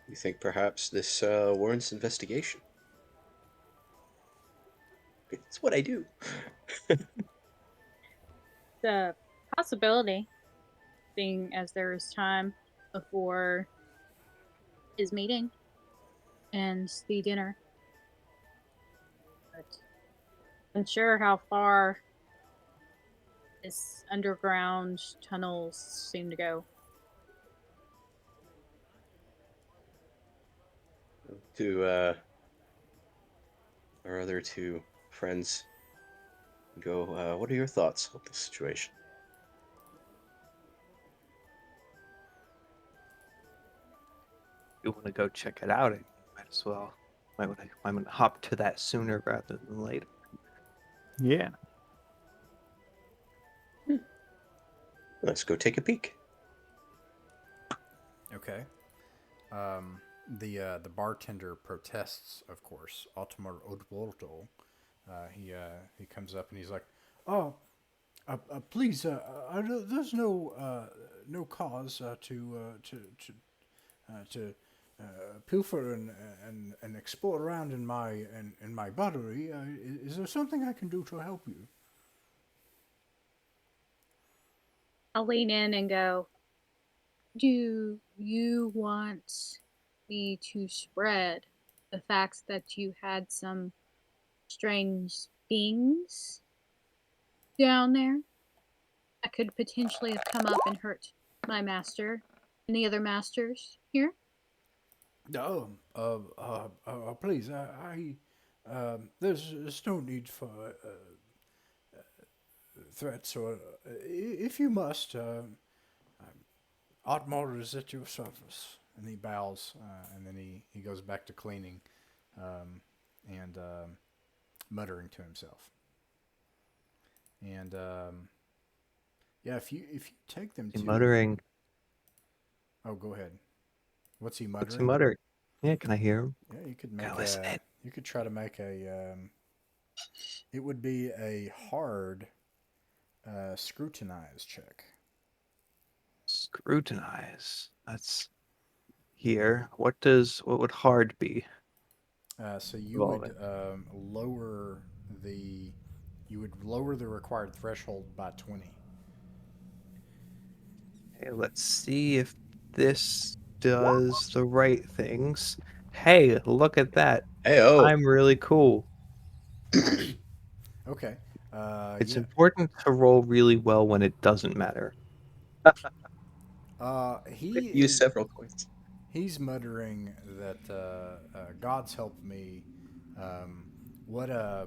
You think perhaps this warrants investigation? It's what I do. The possibility, being as there is time before his meeting and the dinner. But I'm unsure how far this underground tunnels seem to go. To our other 2 friends go, what are your thoughts on this situation? You want to go check it out, and might as well. Might want to hop to that sooner rather than later. Yeah. Let's go take a peek. Okay. The bartender protests, of course. Otmar Odvolto. He comes up and he's like, "Oh, please, there's no cause to pilfer and explore around in my buttery. Is there something I can do to help you?" I'll lean in and go, do you want me to spread the facts that you had some strange things down there that could potentially have come up and hurt my master and the other masters here? No, please, there's no need for threats, or if you must, Otmar is at your service. And he bows, and then he goes back to cleaning, and muttering to himself. And yeah, if you take them to Muttering. oh, go ahead. What's he What's he muttering? muttering? Yeah, can I hear him? Yeah, you could Can make I listen in? you could try to make a it would be a hard scrutinize check. Scrutinize. That's here. What would hard be? So you would Involving. lower the required threshold by 20. Hey, let's see if this does the right things. Hey, look at that. Hey, oh. I'm really cool. Okay. It's Yeah. important to roll really well when it doesn't matter. He Use is. several coins. He's muttering that God's helped me. Um, what uh,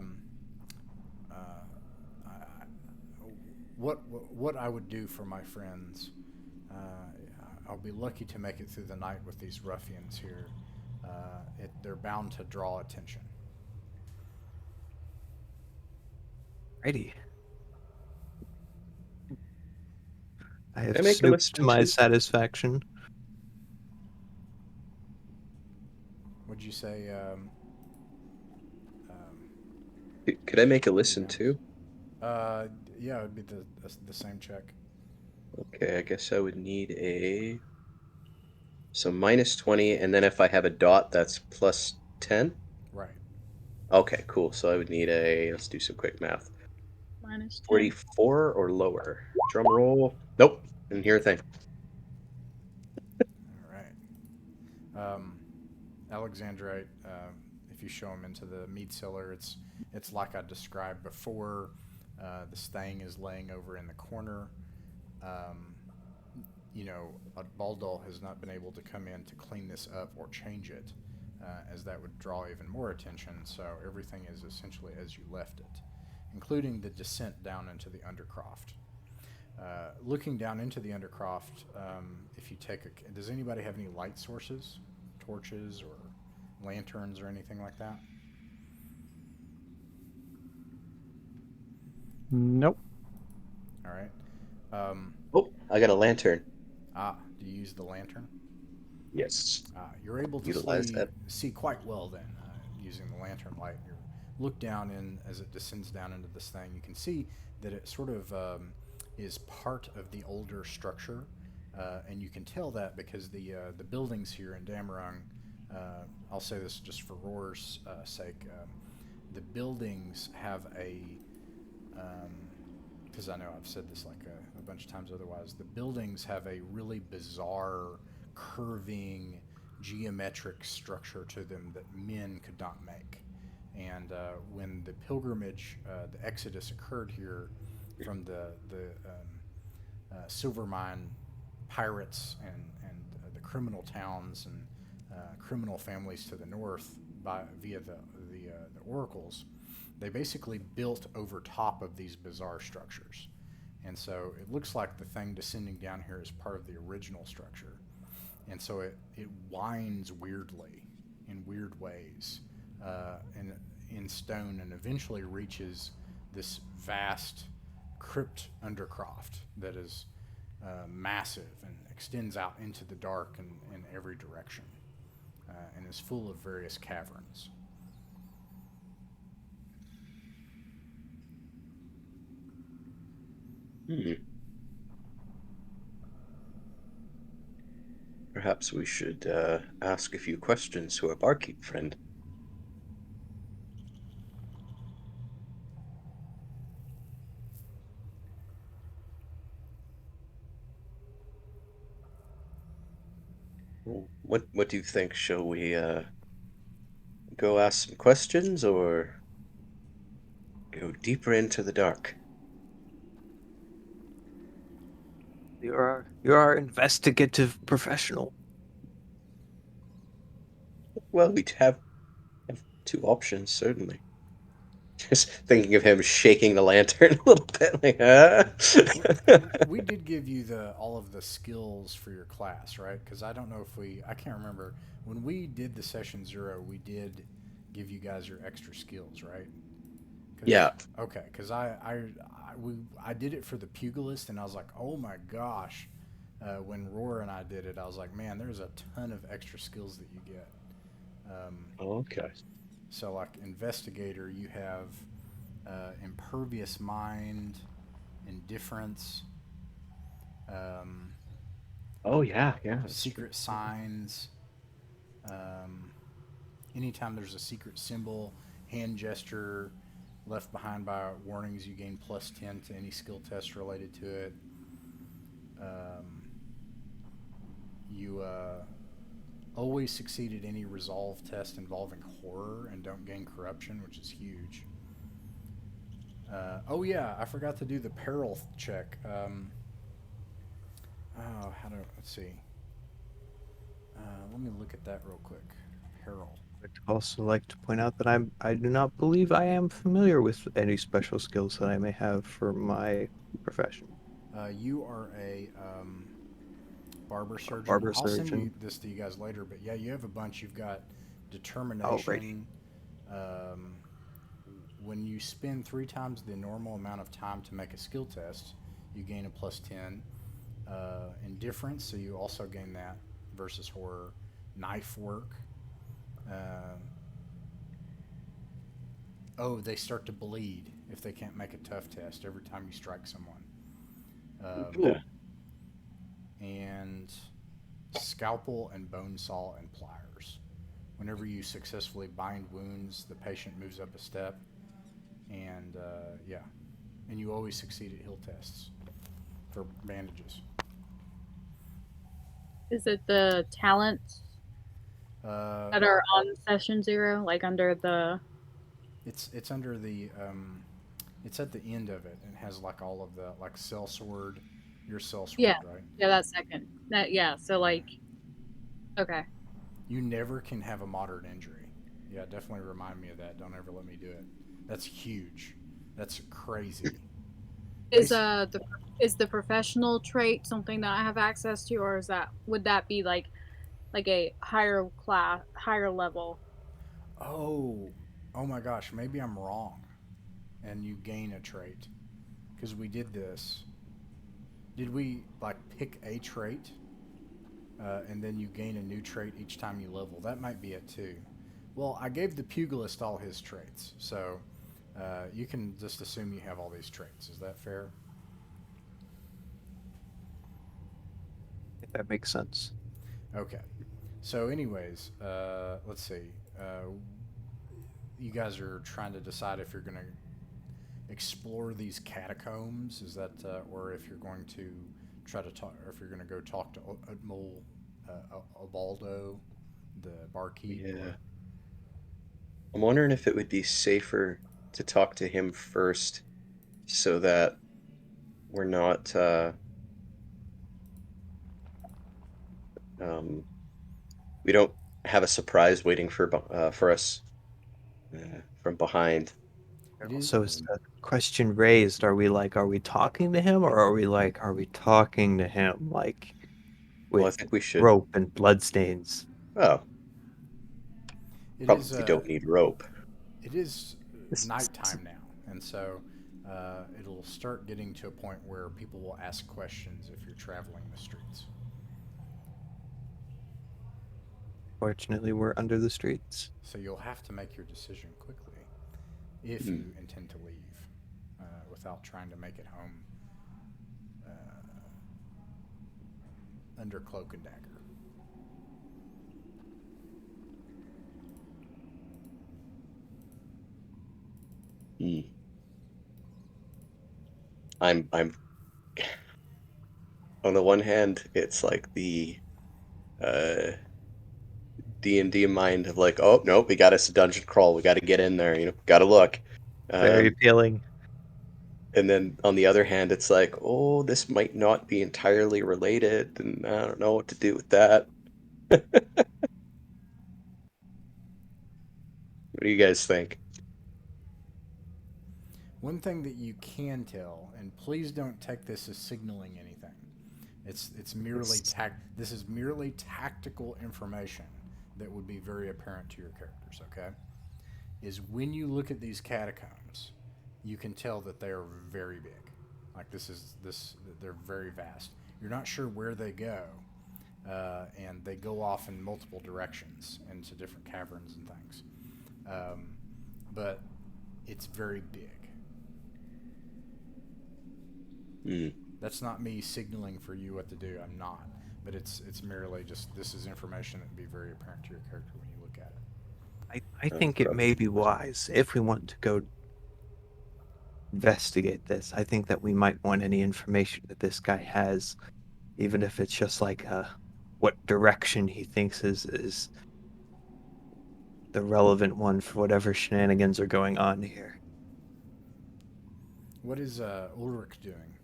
what I would do for my friends. I'll be lucky to make it through the night with these ruffians here. They're bound to draw attention. Righty. I Can have I make a snooped to listen my too? satisfaction. Would you say? Could I make a Where'd he listen go? too? Yeah, it would be the same check. Okay, I guess I would need a... So minus 20, and then if I have a dot, that's plus 10? Right. Okay, cool. So I would need a... Let's do some quick math. Minus 10. 44 or lower. Drum roll. Nope. Didn't hear a thing. All right. Alexandrite. If you show him into the meat cellar, it's like I described before. This thing is laying over in the corner. Um, Baldal has not been able to come in to clean this up or change it, as that would draw even more attention. So everything is essentially as you left it, including the descent down into the undercroft. Looking down into the undercroft, if you take does anybody have any light sources, torches or lanterns or anything like that? Nope. All right. Oh, I got a lantern. Do you use the lantern? Yes. You're able to Utilize that. see quite well then, using the lantern light. You look down in as it descends down into this thing. You can see that it sort of is part of the older structure, and you can tell that because the buildings here in Dammerung. I'll say this just for Roar's sake. The buildings have because I know I've said this like a bunch of times otherwise, the buildings have a really bizarre, curving, geometric structure to them that men could not make. And when the pilgrimage, the exodus occurred here from the silver mine pirates and the criminal towns and criminal families to the north via the oracles, they basically built over top of these bizarre structures. And so it looks like the thing descending down here is part of the original structure. And so it winds weirdly in weird ways and in stone, and eventually reaches this vast crypt undercroft that is massive and extends out into the dark in every direction, and is full of various caverns. Hmm. Perhaps we should ask a few questions to our barkeep friend. Well, what do you think? Shall we go ask some questions or go deeper into the dark? You're our investigative professional. Well, we have two options, certainly. Just thinking of him shaking the lantern a little bit, like, We did give you all of the skills for your class, right? Because I don't know if I can't remember when we did the session 0. We did give you guys your extra skills, right? Yeah. Okay, because I did it for the pugilist, and I was like, oh my gosh. When Roar and I did it, I was like, man, there's a ton of extra skills that you get. Okay. So, like investigator, you have impervious mind, indifference, um, Oh yeah, yeah. That's true. secret signs. Um, Anytime there's a secret symbol, hand gesture left behind by warnings, you gain +10 to any skill test related to it. Um, you always succeed at any resolve test involving horror and don't gain corruption, which is huge. Oh yeah, I forgot to do the peril check. Let's see. Let me look at that real quick. Peril. I'd also like to point out that I do not believe I am familiar with any special skills that I may have for my profession. You are a barber surgeon. Barber I'll send you surgeon. this to you guys later, but yeah, you have a bunch. You've got Alrighty. determination. Um, when you spend 3 times the normal amount of time to make a skill test, you gain a +10. Indifference, so you also gain that versus horror. Knife work. Uh, they start to bleed if they can't make a tough test every time you strike someone. Yeah. And scalpel and bone saw and pliers. Whenever you successfully bind wounds, the patient moves up a step, and yeah, and you always succeed at heal tests for bandages. Is it the talents Uh, that are on session 0, like under the? it's under the it's at the end of it and has like all of the like cell sword, your cell Yeah, sword, right? yeah, that second. That yeah. So like, okay. You never can have a moderate injury. Yeah, definitely remind me of that. Don't ever let me do it. That's huge. That's crazy. Is the professional trait something that I have access to, or would that be like a higher class, higher level? Oh, oh my gosh, maybe I'm wrong. And you gain a trait because we did this. Did we like pick a trait, and then you gain a new trait each time you level? That might be it too. Well, I gave the pugilist all his traits, so you can just assume you have all these traits. Is that fair? If that makes sense. Okay. So, anyways, let's see. You guys are trying to decide if you're going to explore these catacombs. Is that, or if you're going to try to talk, or if you're going to go talk to Udmul Obaldo, the barkeep, Yeah. or I'm wondering if it would be safer to talk to him first so that we're not um we don't have a surprise waiting for us from behind. it is. Also, is the question raised, are we talking to him, or are we talking to him like Well, I with think we should. rope and bloodstains? Oh, It is. probably don't need rope. It is This- nighttime now, and so it'll start getting to a point where people will ask questions if you're traveling the streets. Fortunately, we're under the streets. So you'll have to make your decision quickly if Hmm. you intend to leave without trying to make it home under cloak and dagger. Hmm. I'm on the one hand, it's like the uh D&D mind of like, oh nope, we got us a dungeon crawl, we got to get in there, got to look. Very Um, appealing. and then on the other hand, it's like, oh, this might not be entirely related, and I don't know what to do with that. What do you guys think? One thing that you can tell, and please don't take this as signaling anything. It's merely It's, This is merely tactical information that would be very apparent to your characters. Okay, is when you look at these catacombs, you can tell that they are very big. Like they're very vast. You're not sure where they go, and they go off in multiple directions into different caverns and things. But it's very big. hmm, That's not me signaling for you what to do. I'm not. But it's merely just this is information that would be very apparent to your character when you look at it. I think it may be wise if we want to go investigate this. I think that we might want any information that this guy has, even if it's just like what direction he thinks is the relevant one for whatever shenanigans are going on here. What is Ulrich doing?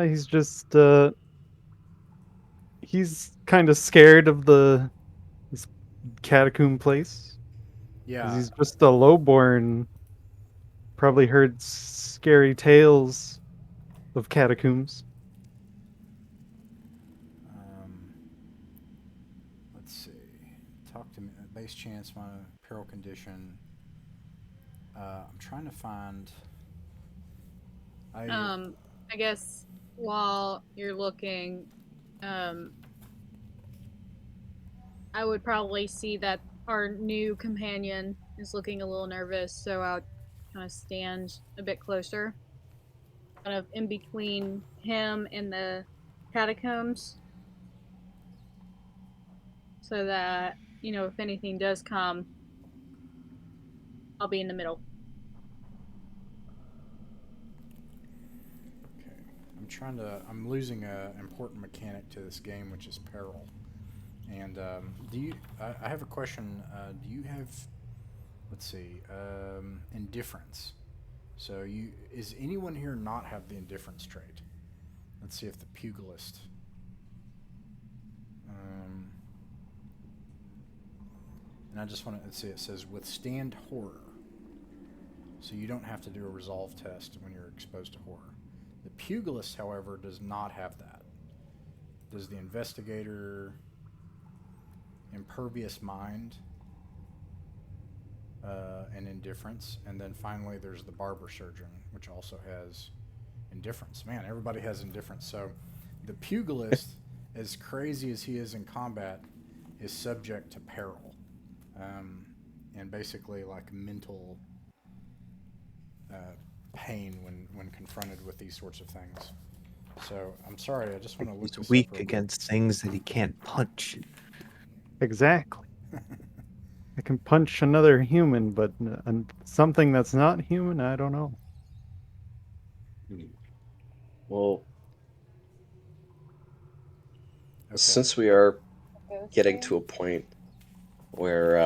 He's just he's kind of scared of this catacomb place. 'Cause Yeah. he's just a lowborn. Probably heard scary tales of catacombs. Um, let's see. Talk to me. Base chance, my peril condition. I'm trying to find. I I guess while you're looking, um, I would probably see that our new companion is looking a little nervous, so I'll kind of stand a bit closer, kind of in between him and the catacombs, so that, if anything does come, I'll be in the middle. Okay. I'm trying to. I'm losing a important mechanic to this game, which is peril. And do you? I have a question. Do you have? Let's see. Indifference. So is anyone here not have the indifference trait? Let's see if the pugilist. And I just want to let's see. It says withstand horror. So you don't have to do a resolve test when you're exposed to horror. The pugilist, however, does not have that. Does the investigator impervious mind and indifference, and then finally there's the barber surgeon, which also has indifference. Man, everybody has indifference. So the pugilist, as crazy as he is in combat, is subject to peril, and basically like mental pain when confronted with these sorts of things. So I'm sorry, I just want to look He's this up weak real against things that he can't punch. Exactly. quick. I can punch another human, but something that's not human, I don't know. well, Okay. since we are getting to a point where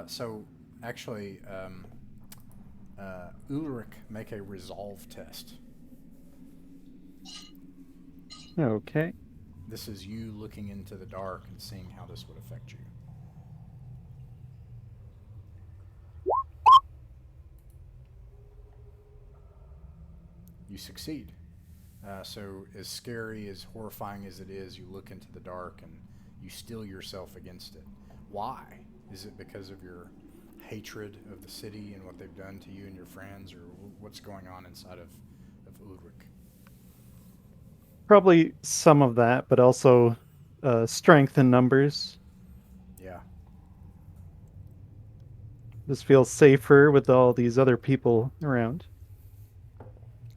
So actually, Ulrich, make a resolve test. Okay. This is you looking into the dark and seeing how this would affect you. You succeed. So as scary, as horrifying as it is, you look into the dark and you steel yourself against it. Why? Is it because of your hatred of the city and what they've done to you and your friends, or what's going on inside of Ulrich? Probably some of that, but also strength in numbers. Yeah. Just feels safer with all these other people around.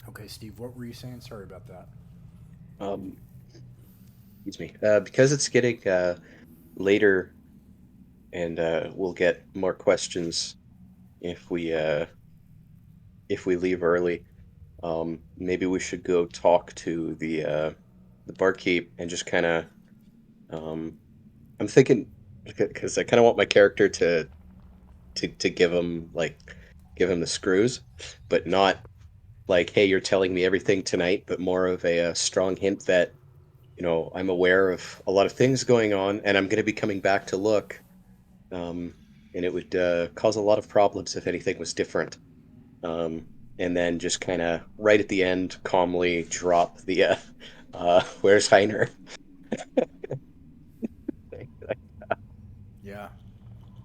Okay, Steve, what were you saying? Sorry about that. Um, excuse me. Because it's getting later, and we'll get more questions if we leave early. Maybe we should go talk to the barkeep and just kind of. I'm thinking because I kind of want my character to give him the screws, but not like, hey, you're telling me everything tonight, but more of a strong hint that I'm aware of a lot of things going on, and I'm going to be coming back to look, um, and it would cause a lot of problems if anything was different. Um, and then just kind of right at the end, calmly drop the where's Heiner? Yeah.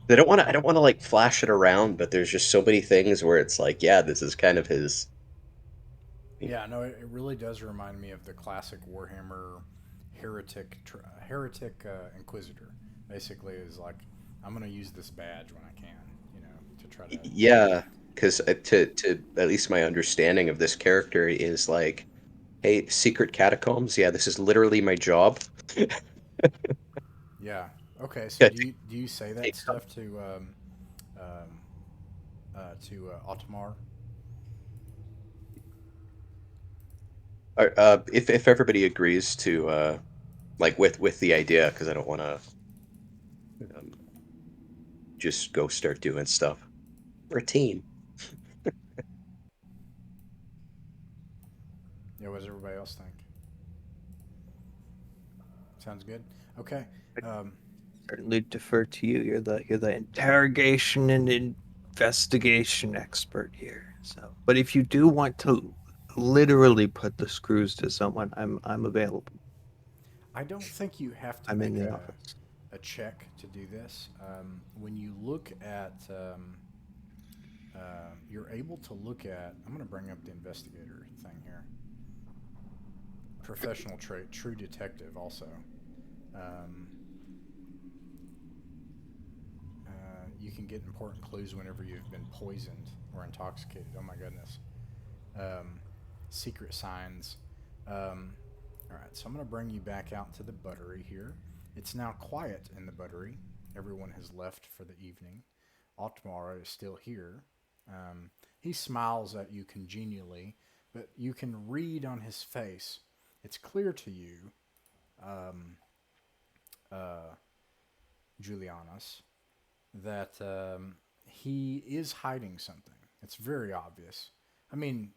I don't want to like flash it around, but there's just so many things where it's like, yeah, this is kind of his. Yeah, no, it really does remind me of the classic Warhammer heretic inquisitor. Basically, is like, I'm gonna use this badge when I can, to try to. Yeah, because to at least my understanding of this character is like, hey, secret catacombs. Yeah, this is literally my job. Yeah. Okay. So Yeah, do you say that take some. stuff um, to Otmar? If everybody agrees to like with the idea, because I don't want to um, just go start doing stuff. We're a team. Yeah. What does everybody else think? Sounds good. Okay. I Um, certainly defer to you. You're the interrogation and investigation expert here. So, but if you do want to literally put the screws to someone, I'm available. I don't think you have to I'm in make the office. a check to do this. When you look at, you're able to look at. I'm going to bring up the investigator thing here. Professional trait, true detective, also. Um, you can get important clues whenever you've been poisoned or intoxicated. Oh my goodness. Um, secret signs. All right, so I'm going to bring you back out to the buttery here. It's now quiet in the buttery. Everyone has left for the evening. Otmar is still here. He smiles at you congenially, but you can read on his face. It's clear to you, um, uh, Julianus, that he is hiding something. It's very obvious. I mean,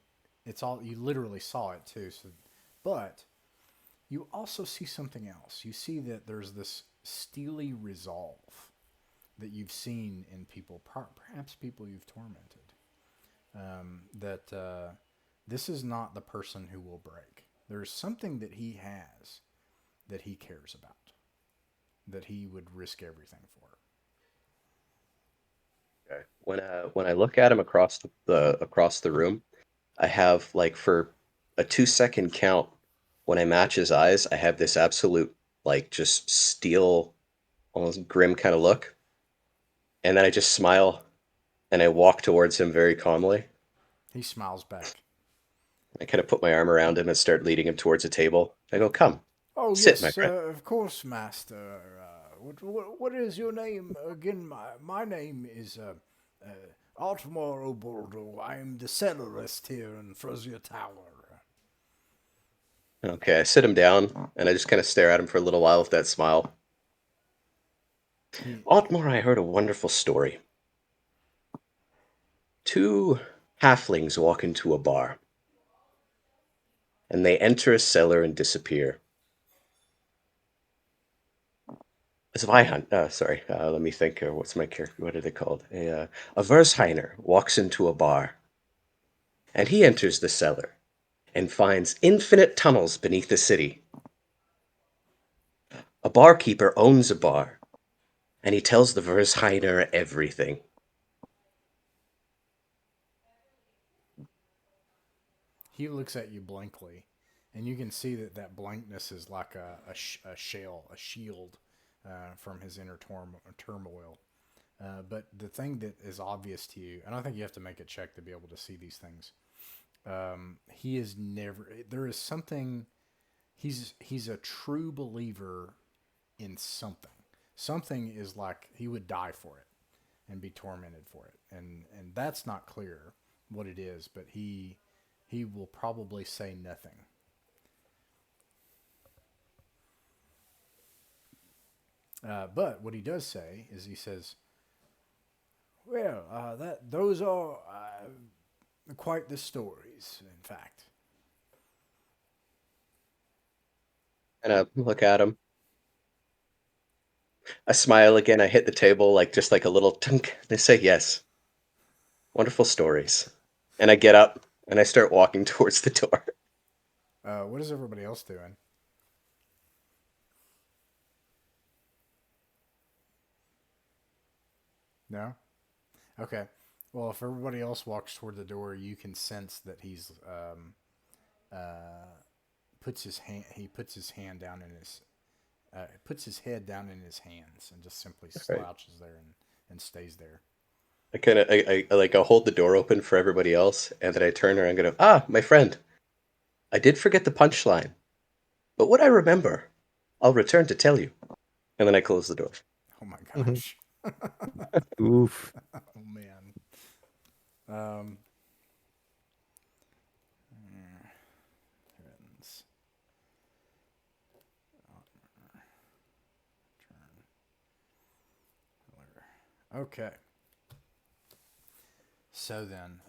it's all you literally saw it too. So, but you also see something else. You see that there's this steely resolve that you've seen in people, perhaps people you've tormented. That this is not the person who will break. There's something that he has that he cares about, that he would risk everything for. Okay. When I look at him across the room, I have like for a 2 second count, when I match his eyes, I have this absolute like just steel, almost grim kind of look, and then I just smile and I walk towards him very calmly. He smiles back. I kind of put my arm around him and start leading him towards a table. I go, "Come, Oh sit, my yes, friend." of course, master. What is your name again? My name is Altmore Oboldo. I am the cellarist here in Frosier Tower. Okay, I sit him down and I just kind of stare at him for a little while with that smile. He Otmar, I heard a wonderful story. Two halflings walk into a bar, and they enter a cellar and disappear. Zweihander, sorry, let me think. What's my character? What are they called? A Versheiner walks into a bar, and he enters the cellar and finds infinite tunnels beneath the city. A barkeeper owns a bar, and he tells the Versheiner everything. he looks at you blankly, and you can see that that blankness is like a shell, a shield from his inner turmoil. But the thing that is obvious to you, and I think you have to make a check to be able to see these things. He is never. There is something. He's a true believer in something. Something is like he would die for it and be tormented for it, and that's not clear what it is, but he will probably say nothing. But what he does say is he says, "Well, that those are quite the stories, in fact." And I look at him. I smile again. I hit the table like just like a little tunk. They say yes. Wonderful stories. And I get up and I start walking towards the door. What is everybody else doing? No? Okay. Well, if everybody else walks toward the door, you can sense that he's puts his hand. He puts his hand down in his puts his head down in his hands and just simply Right. slouches there and stays there. I kind of I like I'll hold the door open for everybody else, and then I turn around and go, "Ah, my friend, I did forget the punchline, but what I remember, I'll return to tell you." And then I close the door. Oh my Mhm. gosh. Oof. Oh man. Um. Heavens. Turn. Okay. So then,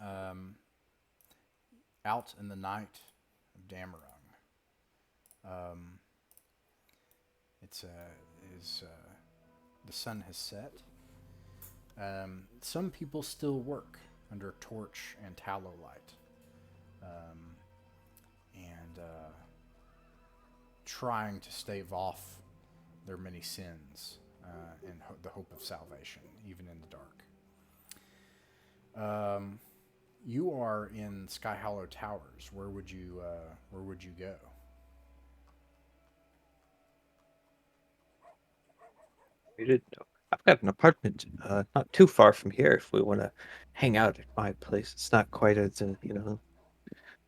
out in the night of Dammerung, um, it's is the sun has set. Some people still work under torch and tallow light, um, and trying to stave off their many sins in the hope of salvation, even in the dark. You are in Sky Hollow Towers. Where would you go? We didn't know. I've got an apartment not too far from here if we want to hang out at my place. It's not quite as the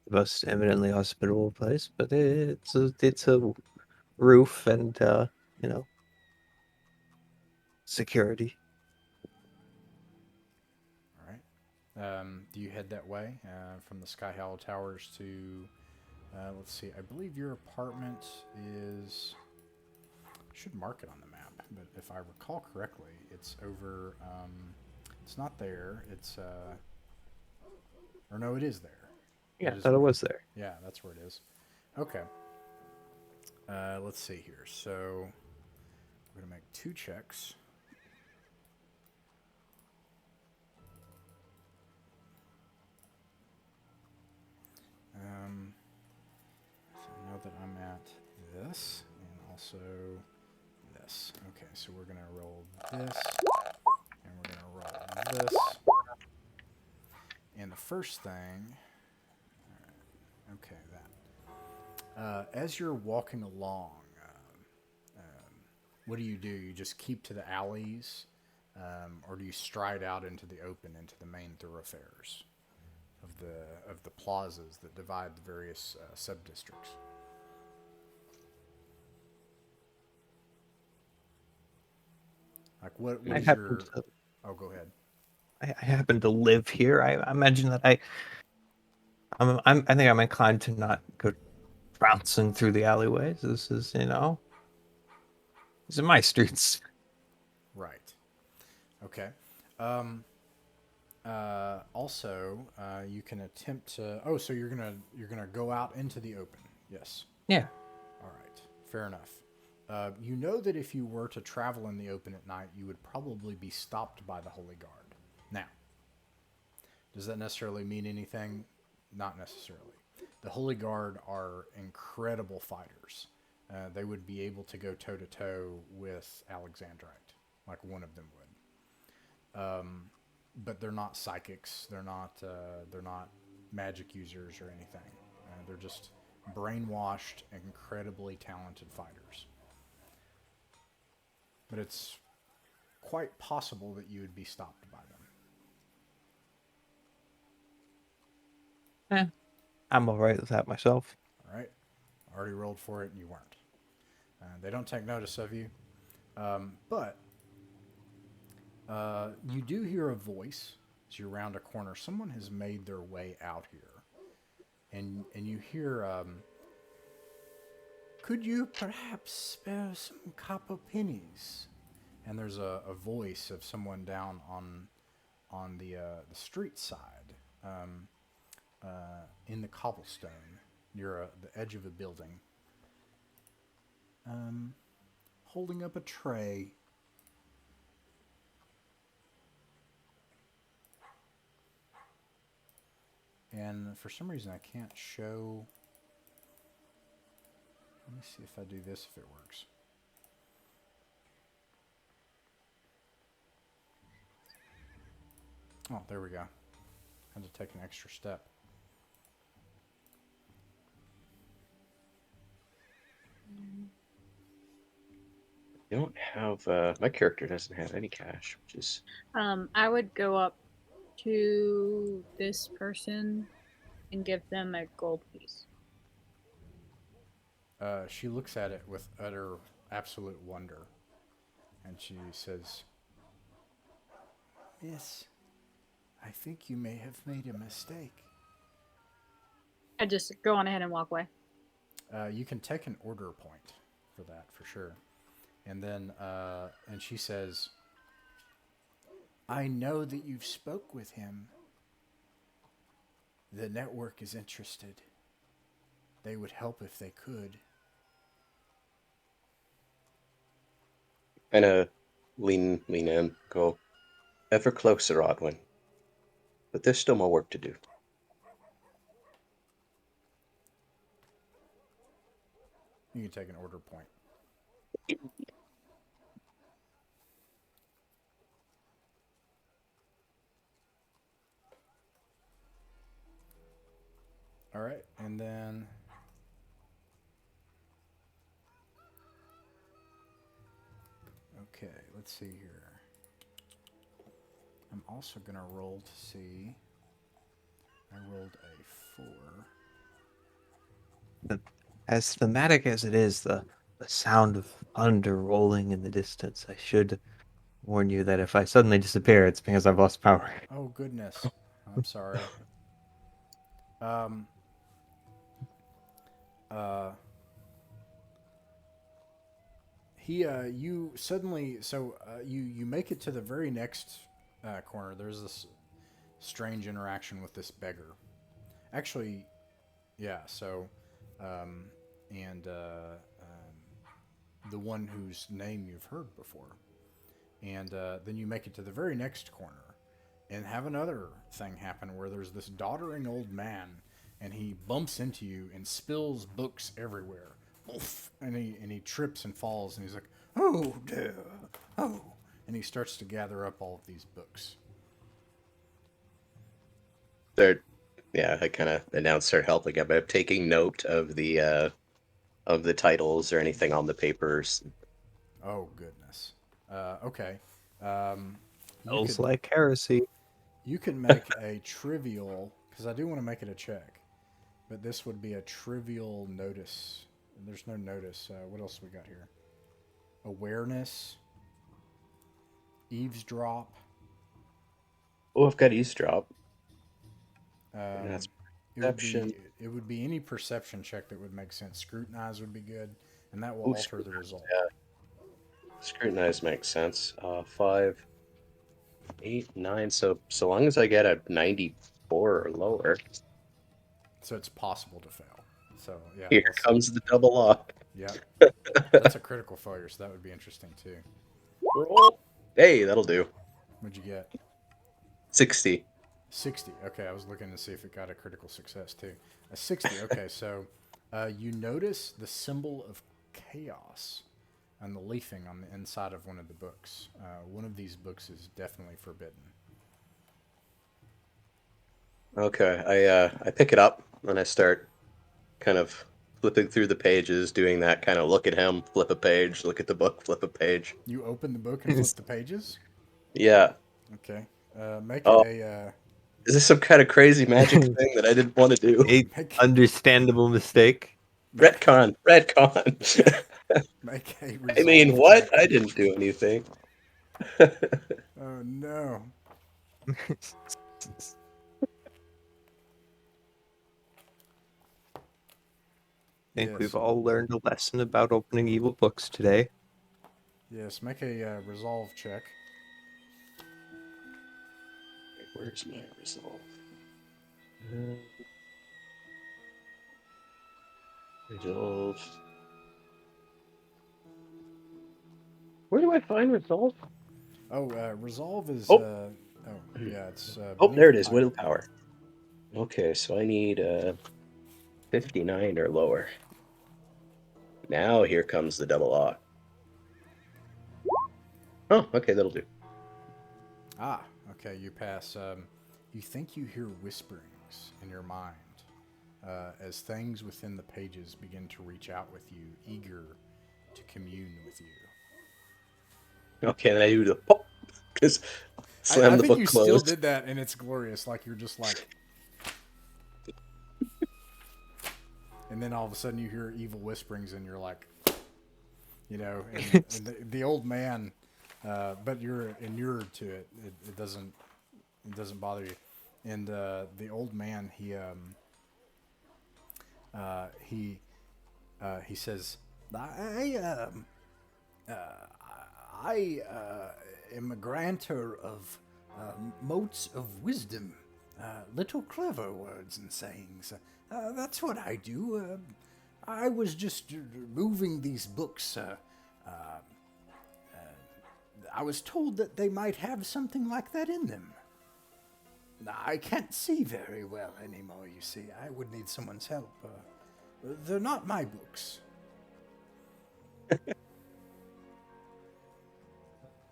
most eminently hospitable place, but it's a roof and you know security. All right. Do you head that way from the Sky Hollow Towers to? Let's see. I believe your apartment is. I should mark it on the map, but if I recall correctly, it's over. It's not there. It's or no, it is there. Yeah, It I is. thought it was there. Yeah, that's where it is. Okay. Let's see here. So we're gonna make 2 checks. So now that I'm at this and also this. Okay, so we're gonna roll this and we're gonna roll this. And the first thing, okay, that. As you're walking along, what do? You just keep to the alleys, or do you stride out into the open, into the main thoroughfares of the plazas that divide the various sub districts? Like what I is happen your? to Oh, go ahead. I happen to live here. I imagine that I think I'm inclined to not go bouncing through the alleyways. This is these are my streets. Right. Okay. Also, you can attempt to. Oh, so you're gonna go out into the open. Yes. Yeah. All right. Fair enough. You know that if you were to travel in the open at night, you would probably be stopped by the Holy Guard. Now, does that necessarily mean anything? Not necessarily. The Holy Guard are incredible fighters. They would be able to go toe to toe with Alexandrite, like one of them would. But they're not psychics. They're not magic users or anything. They're just brainwashed, incredibly talented fighters. But it's quite possible that you would be stopped by them. I'm all right with that myself. All right? Already rolled for it and you weren't. They don't take notice of you. But you do hear a voice as you round a corner. Someone has made their way out here. And you hear, could you perhaps spare some copper pennies? And there's a voice of someone down on the street side, in the cobblestone near the edge of a building, holding up a tray. And for some reason I can't show. Let me see if I do this, if it works. Oh, there we go. Had to take an extra step. You don't have my character doesn't have any cash, which is I would go up to this person and give them a gold piece. She looks at it with utter, absolute wonder. And she says, "Miss, I think you may have made a mistake." I just go on ahead and walk away. You can take an order point for that, for sure. And then, and she says, "I know that you've spoke with him. The network is interested. They would help if they could." kind of lean in, go ever closer, Odwin. But there's still more work to do. You can take an order point. All right, and then okay, let's see here. I'm also gonna roll to see. I rolled a 4. As thematic as it is, the sound of thunder rolling in the distance, I should warn you that if I suddenly disappear, it's because I've lost power. Oh goodness, I'm sorry. Um. You suddenly, so you make it to the very next corner. There's this strange interaction with this beggar. Actually, yeah. So, um, and the one whose name you've heard before, and then you make it to the very next corner, and have another thing happen where there's this doddering old man, and he bumps into you and spills books everywhere. Oof, and he trips and falls, and he's like, "Oh dear, oh," and he starts to gather up all of these books. They're, yeah, I kind of announced her helping about taking note of the titles or anything on the papers. Oh goodness. Okay. Um, you Feels could like heresy. you can make a trivial, because I do want to make it a check, but this would be a trivial notice. There's no notice. What else we got here? Awareness, eavesdrop. Oh, I've got eavesdrop. Um, That's it would perception. be any perception check that would make sense. Scrutinize would be good, and that will Oh, alter the result. yeah. Scrutinize makes sense. 5, 8, 9. So long as I get a 94 or lower, So it's possible to fail. So yeah, here we'll see. comes the double lock. Yeah, that's a critical failure, so that would be interesting too. Roll. Hey, that'll do. What'd you get? 60. 60. Okay, I was looking to see if it got a critical success too. A 60. Okay, so you notice the symbol of chaos and the leafing on the inside of one of the books. One of these books is definitely forbidden. Okay, I pick it up and I start kind of flipping through the pages, doing that kind of look at him, flip a page, look at the book, flip a page. You open the book and flip the pages. Yeah. Okay. Make Oh, a is this some kind of crazy magic thing that I didn't want to do? A make understandable mistake. make Retcon. make a I mean, resolve what? check. I didn't do anything. Oh no. Think we've Yes. all learned a lesson about opening evil books today. Yes. Make a resolve check. Where's my resolve? Resolve. Where do I find resolve? Oh, resolve is. Oh. Yeah, it's. Oh, Beneath there it is. I- Willpower. Okay, so I need 59 or lower. Now here comes the double R. Oh, okay, that'll do. Ah, okay. You pass. You think you hear whisperings in your mind as things within the pages begin to reach out with you, eager to commune with you. Okay, then I do the pop. Because I slam the think book you still closed. did that, and it's glorious. Like you're just like, and then all of a sudden you hear evil whisperings, and you're like, and the old man, but you're inured to it. It doesn't bother you. And the old man, he says, I am a granter of motes of wisdom, little clever words and sayings. That's what I do. I was just moving these books. I was told that they might have something like that in them. I can't see very well anymore, you see. I would need someone's help. They're not my books.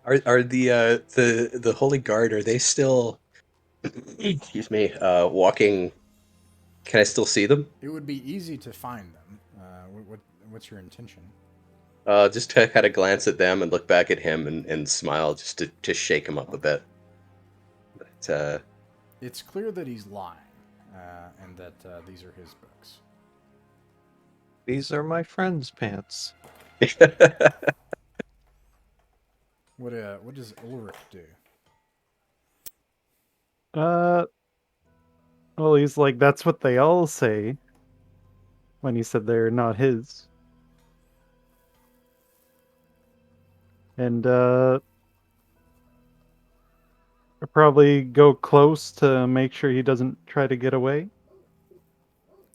Are the Holy Guard, are they still excuse me, walking? Can I still see them? It would be easy to find them. What's your intention? Just to kind of glance at them and look back at him and smile, just to shake him up a bit. But, It's clear that he's lying, and that these are his books. These are my friend's pants. What does Ulrich do? Well, he's like, that's what they all say. When he said they're not his. And probably go close to make sure he doesn't try to get away.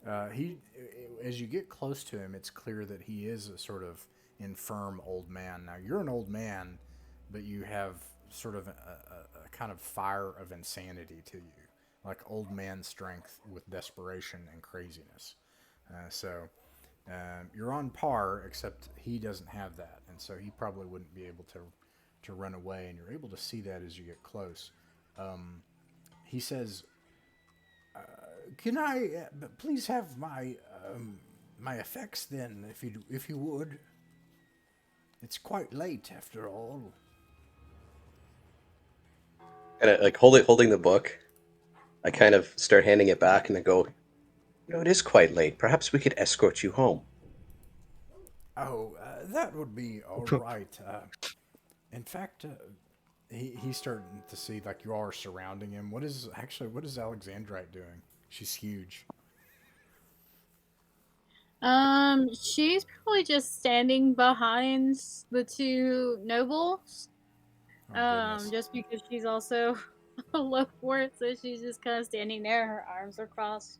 As you get close to him, it's clear that he is a sort of infirm old man. Now you're an old man, but you have sort of a kind of fire of insanity to you, like old man strength with desperation and craziness. You're on par, except he doesn't have that, and so he probably wouldn't be able to run away. And you're able to see that as you get close. He says, "Can I please have my effects then, if you would? It's quite late after all." kind of like holding the book. I kind of start handing it back and I go, it is quite late. Perhaps we could escort you home. Oh, that would be all right. In fact, he's starting to see like you are surrounding him. What is Alexandrite doing? She's huge. She's probably just standing behind the two nobles. Oh, goodness. Just because she's also a low for it, so she's just kind of standing there. Her arms are crossed.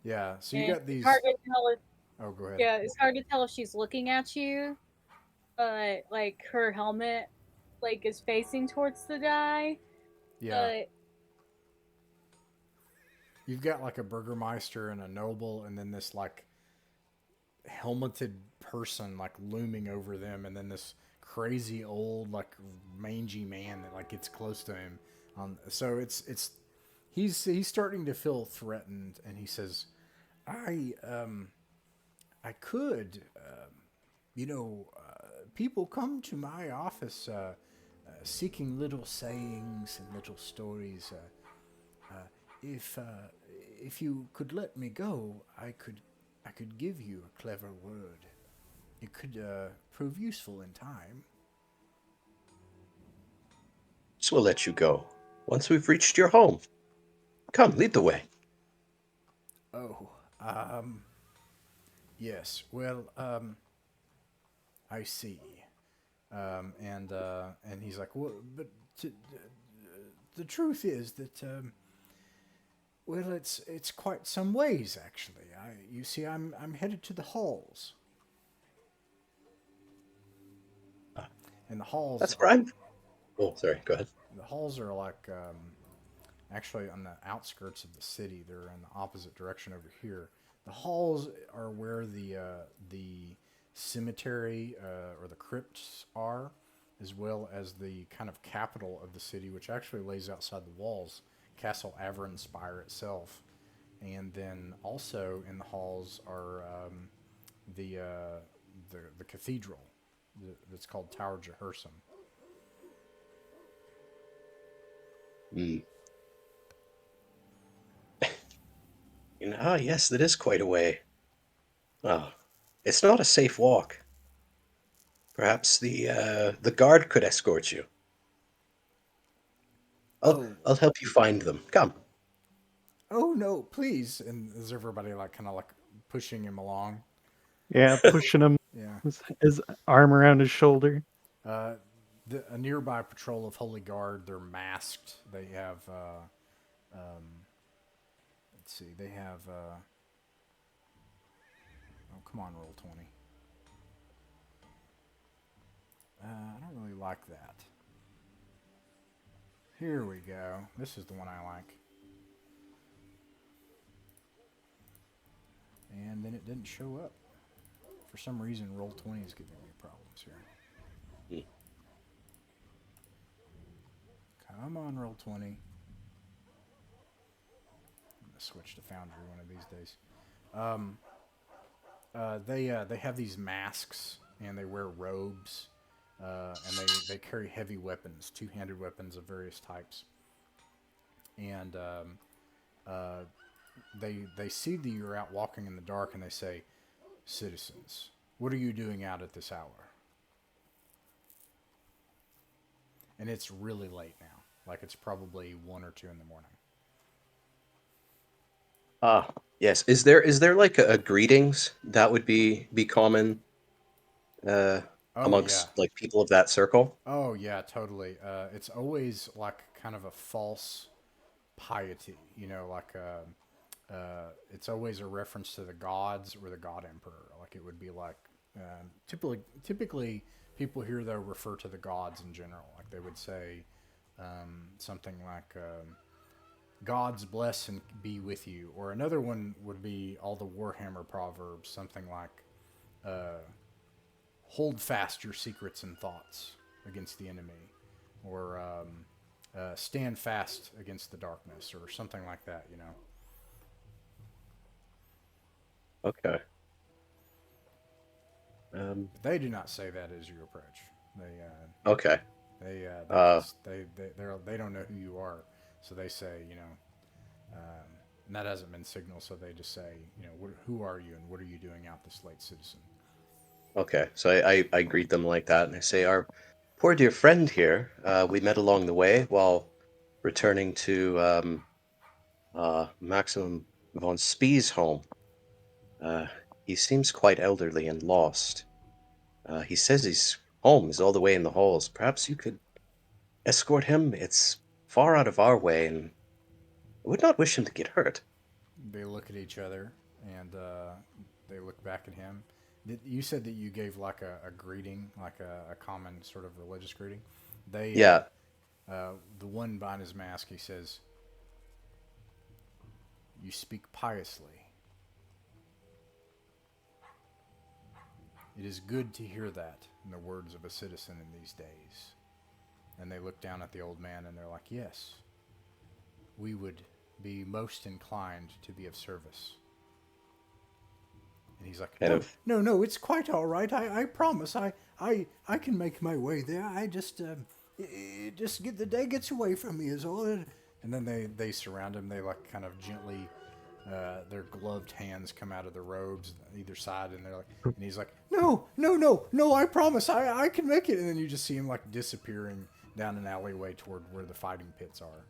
Yeah. So you And got these. it's hard to tell if, Oh, go ahead. yeah, it's hard to tell if she's looking at you, but like her helmet, like is facing towards the guy. Yeah. But You've got like a burgermeister and a noble, and then this like helmeted person like looming over them, and then this crazy old like mangy man that like gets close to him. So he's starting to feel threatened, and he says, I could. People come to my office seeking little sayings and little stories. If if you could let me go, I could give you a clever word. It could prove useful in time. So we'll let you go once we've reached your home. Come, lead the way. Oh, yes. Well, I see. And he's like, well, but the truth is that well, it's quite some ways actually. You see, I'm headed to the halls, and That's where I'm. Oh, sorry. Go ahead. the halls are like actually on the outskirts of the city. They're in the opposite direction over here. The halls are where the cemetery or the crypts are, as well as the kind of capital of the city, which actually lays outside the walls, Castle Averinspire itself. And then also in the halls are the, uh, the cathedral that's called Tower Jehersum. Mm. Yes, that is quite a way. Oh, it's not a safe walk. Perhaps the guard could escort you. Oh, I'll help you find them. Come. oh no, please! And is everybody like kind of like pushing him along? Yeah, pushing him, Yeah. his arm around his shoulder. Uh, a nearby patrol of Holy Guard. They're masked. They have. Let's see. They have. Oh, come on, roll 20. I don't really like that. Here we go. This is the one I like. And then it didn't show up. For some reason, roll 20 is giving me problems here. Mm. Come on, roll 20. I'm gonna switch to Foundry one of these days. They have these masks and they wear robes, and they carry heavy weapons, two-handed weapons of various types. And uh, they see that you're out walking in the dark, and they say, "Citizens, what are you doing out at this hour?" And it's really late now, like it's probably 1 or 2 in the morning. Ah, yes. Is there like a greetings that would be common uh, Oh yeah, amongst like people of that circle? oh yeah, totally. It's always like kind of a false piety, like it's always a reference to the gods or the god emperor. Like it would be like typically people here though refer to the gods in general. Like they would say something like "Gods bless and be with you," or another one would be all the Warhammer proverbs, something like "Hold fast your secrets and thoughts against the enemy," or "Stand fast against the darkness," or something like that. Okay. Um, But they do not say that as you approach. They okay. they Uh, just they don't know who you are, so they say and that hasn't been signaled, so they just say who are you and what are you doing out this late, citizen? okay. So I greet them like that, and I say, "Our poor dear friend here. We met along the way while returning to Maximum von Spee's home. Uh, he seems quite elderly and lost. He says his home is all the way in the halls. Perhaps you could escort him. It's far out of our way, and I would not wish him to get hurt." They look at each other and they look back at him. You said that you gave like a greeting, like a common sort of religious greeting. They Yeah. the one behind his mask, he says, "You speak piously. It is good to hear that in the words of a citizen in these days." And they look down at the old man and they're like, "Yes, we would be most inclined to be of service." he's like, kind no, of no, no, it's quite all right. I promise. I can make my way there. I just get the day gets away from me is all. And then they surround him. They like kind of gently, their gloved hands come out of the robes either side, and they're like, and he's like, no, no, no, no, I promise. I can make it. And then you just see him like disappearing down an alleyway toward where the fighting pits are.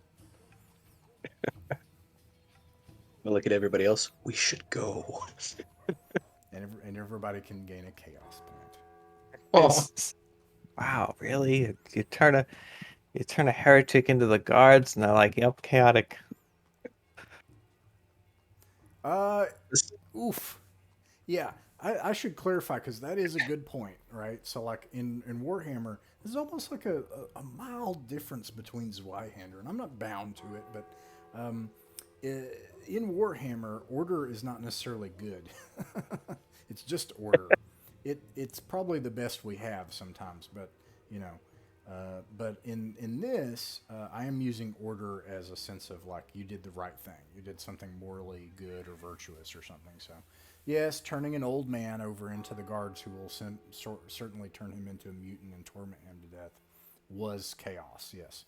look at everybody else. We should go. And everybody can gain a chaos point. Oh, Wow, really? You turn a heretic into the guards, and they're like, "Yep, chaotic." Oof. Yeah, I should clarify because that is a good point, right? So, like in Warhammer, there's almost like a mild difference between Zweihander, and I'm not bound to it, but in Warhammer, order is not necessarily good. It's just order. It's probably the best we have sometimes, but you know. But in this, I am using order as a sense of like you did the right thing. You did something morally good or virtuous or something. So, yes, turning an old man over into the guards who will certainly turn him into a mutant and torment him to death was chaos. Yes.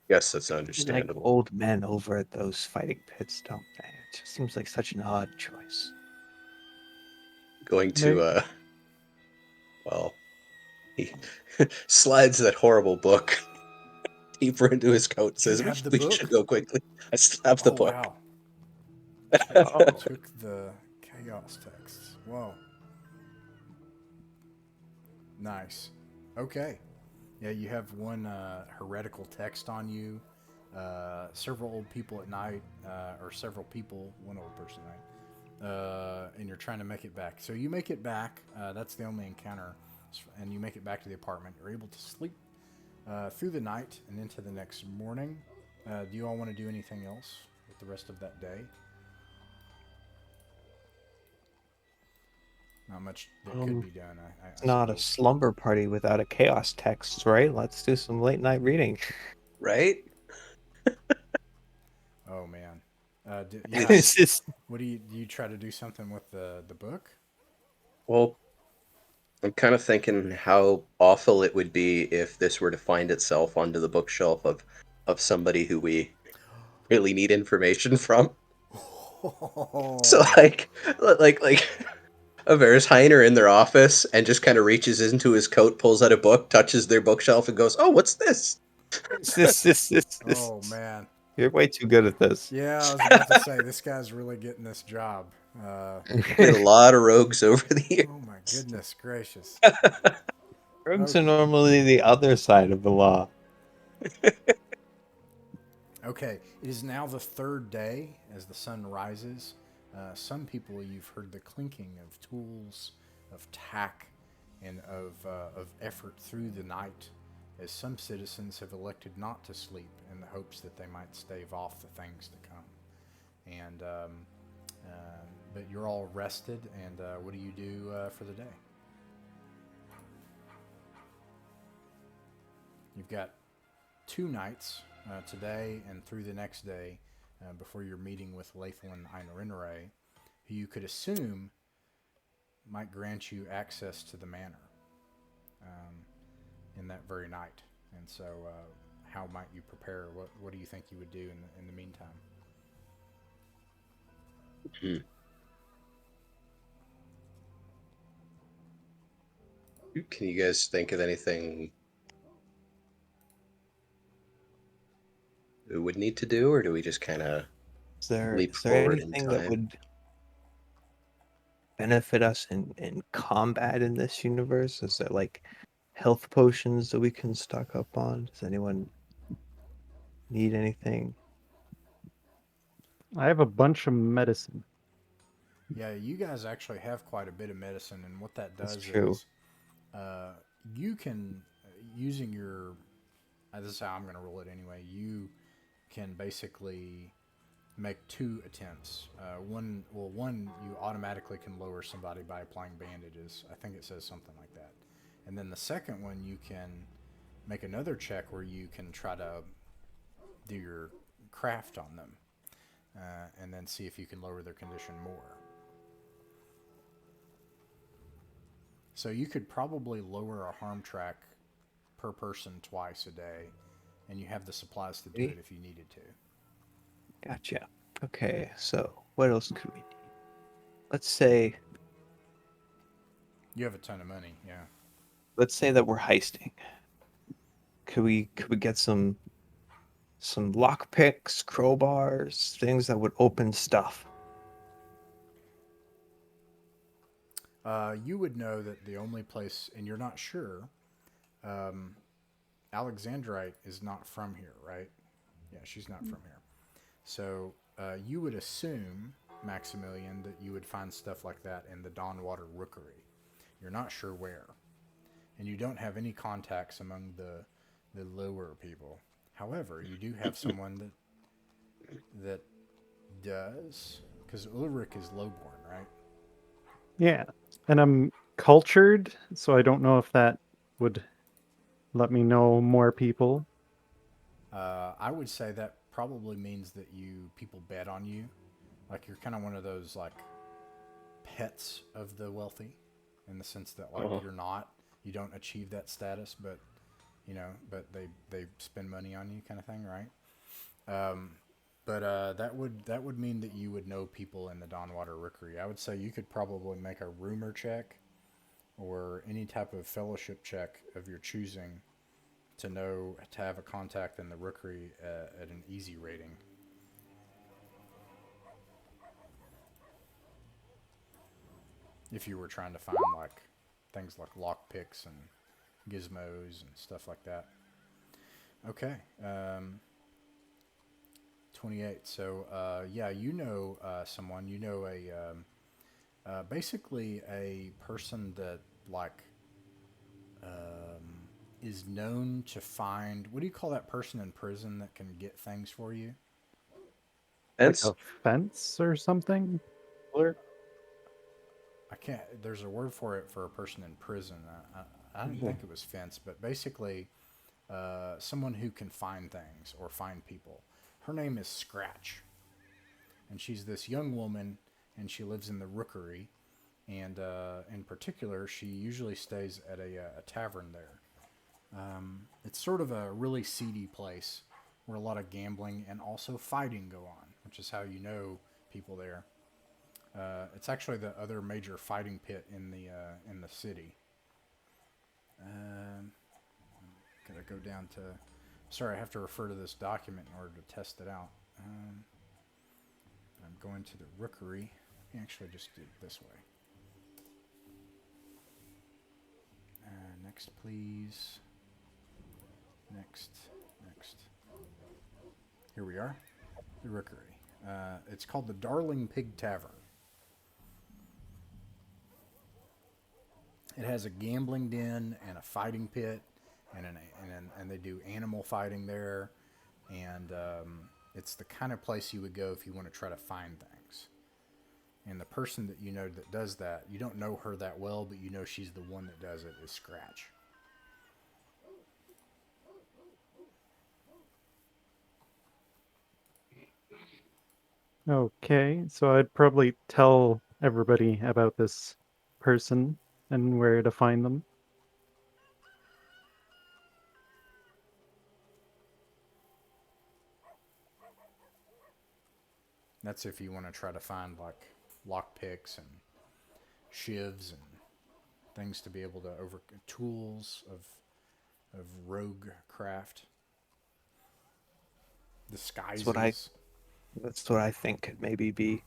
yes, that's Like understandable. old men over at those fighting pits, don't they? It just seems like such an odd choice. Going May- to well, he slides that horrible book deeper into his coat and Do you says, have the we should book? go quickly. I slapped the Oh book. wow. Oh, Took the chaos texts. Whoa. Nice. Okay. Yeah, you have one heretical text on you. Several old people at night, or several people, one old person at night, and you're trying to make it back. So you make it back. That's the only encounter, and you make it back to the apartment. You're able to sleep through the night and into the next morning. Do you all want to do anything else with the rest of that day? Not much that could be done. I it's not a suppose. slumber party without a chaos text, right? Let's do some late night reading. Right? Oh man. Yeah. It's just What do you try to do something with the book? Well, I'm kind of thinking how awful it would be if this were to find itself onto the bookshelf of somebody who we really need information from. So like a Heiner in their office and just kind of reaches into his coat, pulls out a book, touches their bookshelf, and goes, "Oh, what's this?" this. Oh man. You're way too good at this. Yeah, I was about to say this guy's really getting this job. Played a lot of rogues over the years. Oh my goodness gracious. Rogues Okay. are normally the other side of the law. Okay, it is now the third day as the sun rises. Some people you've heard the clinking of tools, of tack, and of effort through the night, as some citizens have elected not to sleep in the hopes that they might stave off the things to come. And but you're all rested, and what do you do for the day? You've got 2 nights, today and through the next day, before your meeting with Lord Iynaynornei, who you could assume might grant you access to the manor in that very night. And so, how might you prepare? What do you think you would do in the meantime? Can you guys think of anything we would need to do, or do we just kind of leap Is there forward in anything that time? would benefit us in combat in this universe? Is there like health potions that we can stock up on? Does anyone need anything? I have a bunch of medicine. Yeah, you guys actually have quite a bit of medicine, and what that That's does true. is you can, using your, this is how I'm going to roll it anyway, you can basically make 2 attempts. One, you automatically can lower somebody by applying bandages. I think it says something like that. And then the second one, you can make another check where you can try to do your craft on them, and then see if you can lower their condition more. So you could probably lower a harm track per person twice a day, and you have the supplies to do it if you needed to. Gotcha. Okay, so what else could we need? Let's say You have a ton of money, yeah. that we're heisting. Could we get some lockpicks, crowbars, things that would open stuff? You would know that the only place, and you're not sure, Alexandrite is not from here, right? Yeah, she's not from here. So you would assume, Maxamillian, that you would find stuff like that in the Dawnwater rookery. You're not sure where. And you don't have any contacts among the lower people. However, you do have someone that does, because Ulrich is lowborn, right? Yeah, and I'm cultured, so I don't know if that would let me know more people. I would say that probably means that people bet on you. Like you're kind of one of those like pets of the wealthy, in the sense that like Uh-huh. you don't achieve that status, but but they spend money on you, kind of thing, right? But that would mean that you would know people in the Dawnwater Rookery. I would say you could probably make a rumor check or any type of fellowship check of your choosing to have a contact in the Rookery at an easy rating. If you were trying to find like things like lockpicks and gizmos and stuff like that. Okay. 28. So, yeah, you know someone. You know basically a person that like is known to find. What do you call that person in prison that can get things for you? Like Fence? a fence or something? Or- I can't. There's a word for it for a person in prison. I didn't think it was fence, but basically, someone who can find things or find people. Her name is Scratch, and she's this young woman, and she lives in the Rookery, and in particular, she usually stays at a tavern there. It's sort of a really seedy place where a lot of gambling and also fighting go on, which is how you know people there. It's actually the other major fighting pit in the city. Um, Gotta go down to. Sorry, I have to refer to this document in order to test it out. I'm going to the Rookery. Actually, just do it this way. Next, please. Next. Here we are. The Rookery. It's called the Darling Pig Tavern. It has a gambling den and a fighting pit, and they do animal fighting there, and it's the kind of place you would go if you want to try to find things. And the person that you know that does that, you don't know her that well, but you know she's the one that does it, is Scratch. Okay, so I'd probably tell everybody about this person and where to find them. That's if you want to try to find like lock picks and shivs and things to be able to over tools of rogue craft, That's what I disguises. that's what I think could maybe be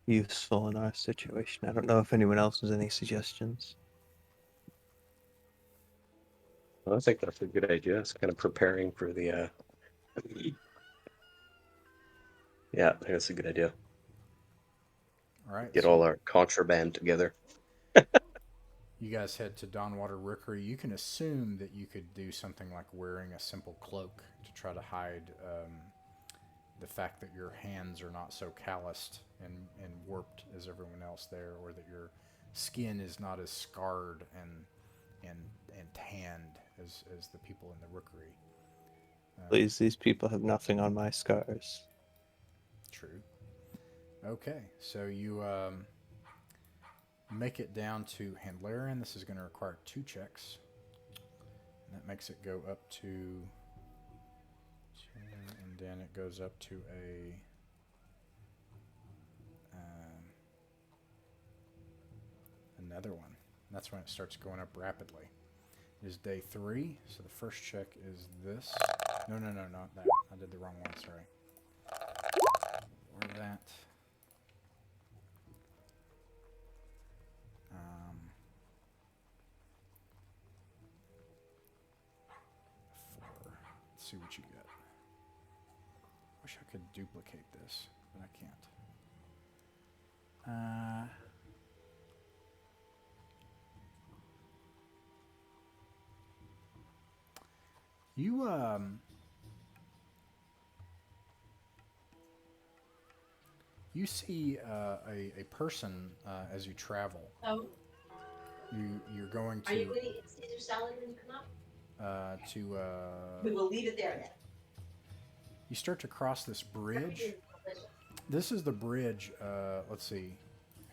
useful in our situation. I don't know if anyone else has any suggestions. Well, I think that's a good idea. It's kind of preparing for the. Yeah, I think that's a good idea. All right, Get so all our contraband together. you guys head to Dawnwater Rookery. You can assume that you could do something like wearing a simple cloak to try to hide the fact that your hands are not so calloused and warped as everyone else there, or that your skin is not as scarred and tanned as the people in the Rookery. Please, these people have nothing on my scars. True. Okay, so make it down to Handlarian. This is going to require 2 checks. And that makes it go up to 10, and then it goes up to another one. And that's when it starts going up rapidly. It is day 3, so the first check is this. No, not that. I did the wrong one, sorry. Or that. 4. Let's see what you get. Wish I could duplicate this, but I can't. You see a person as you travel. Oh, You're going are you to going to eat Caesar salad when you come up? We to will leave it there then. you start to cross this bridge. This is the bridge. Let's see,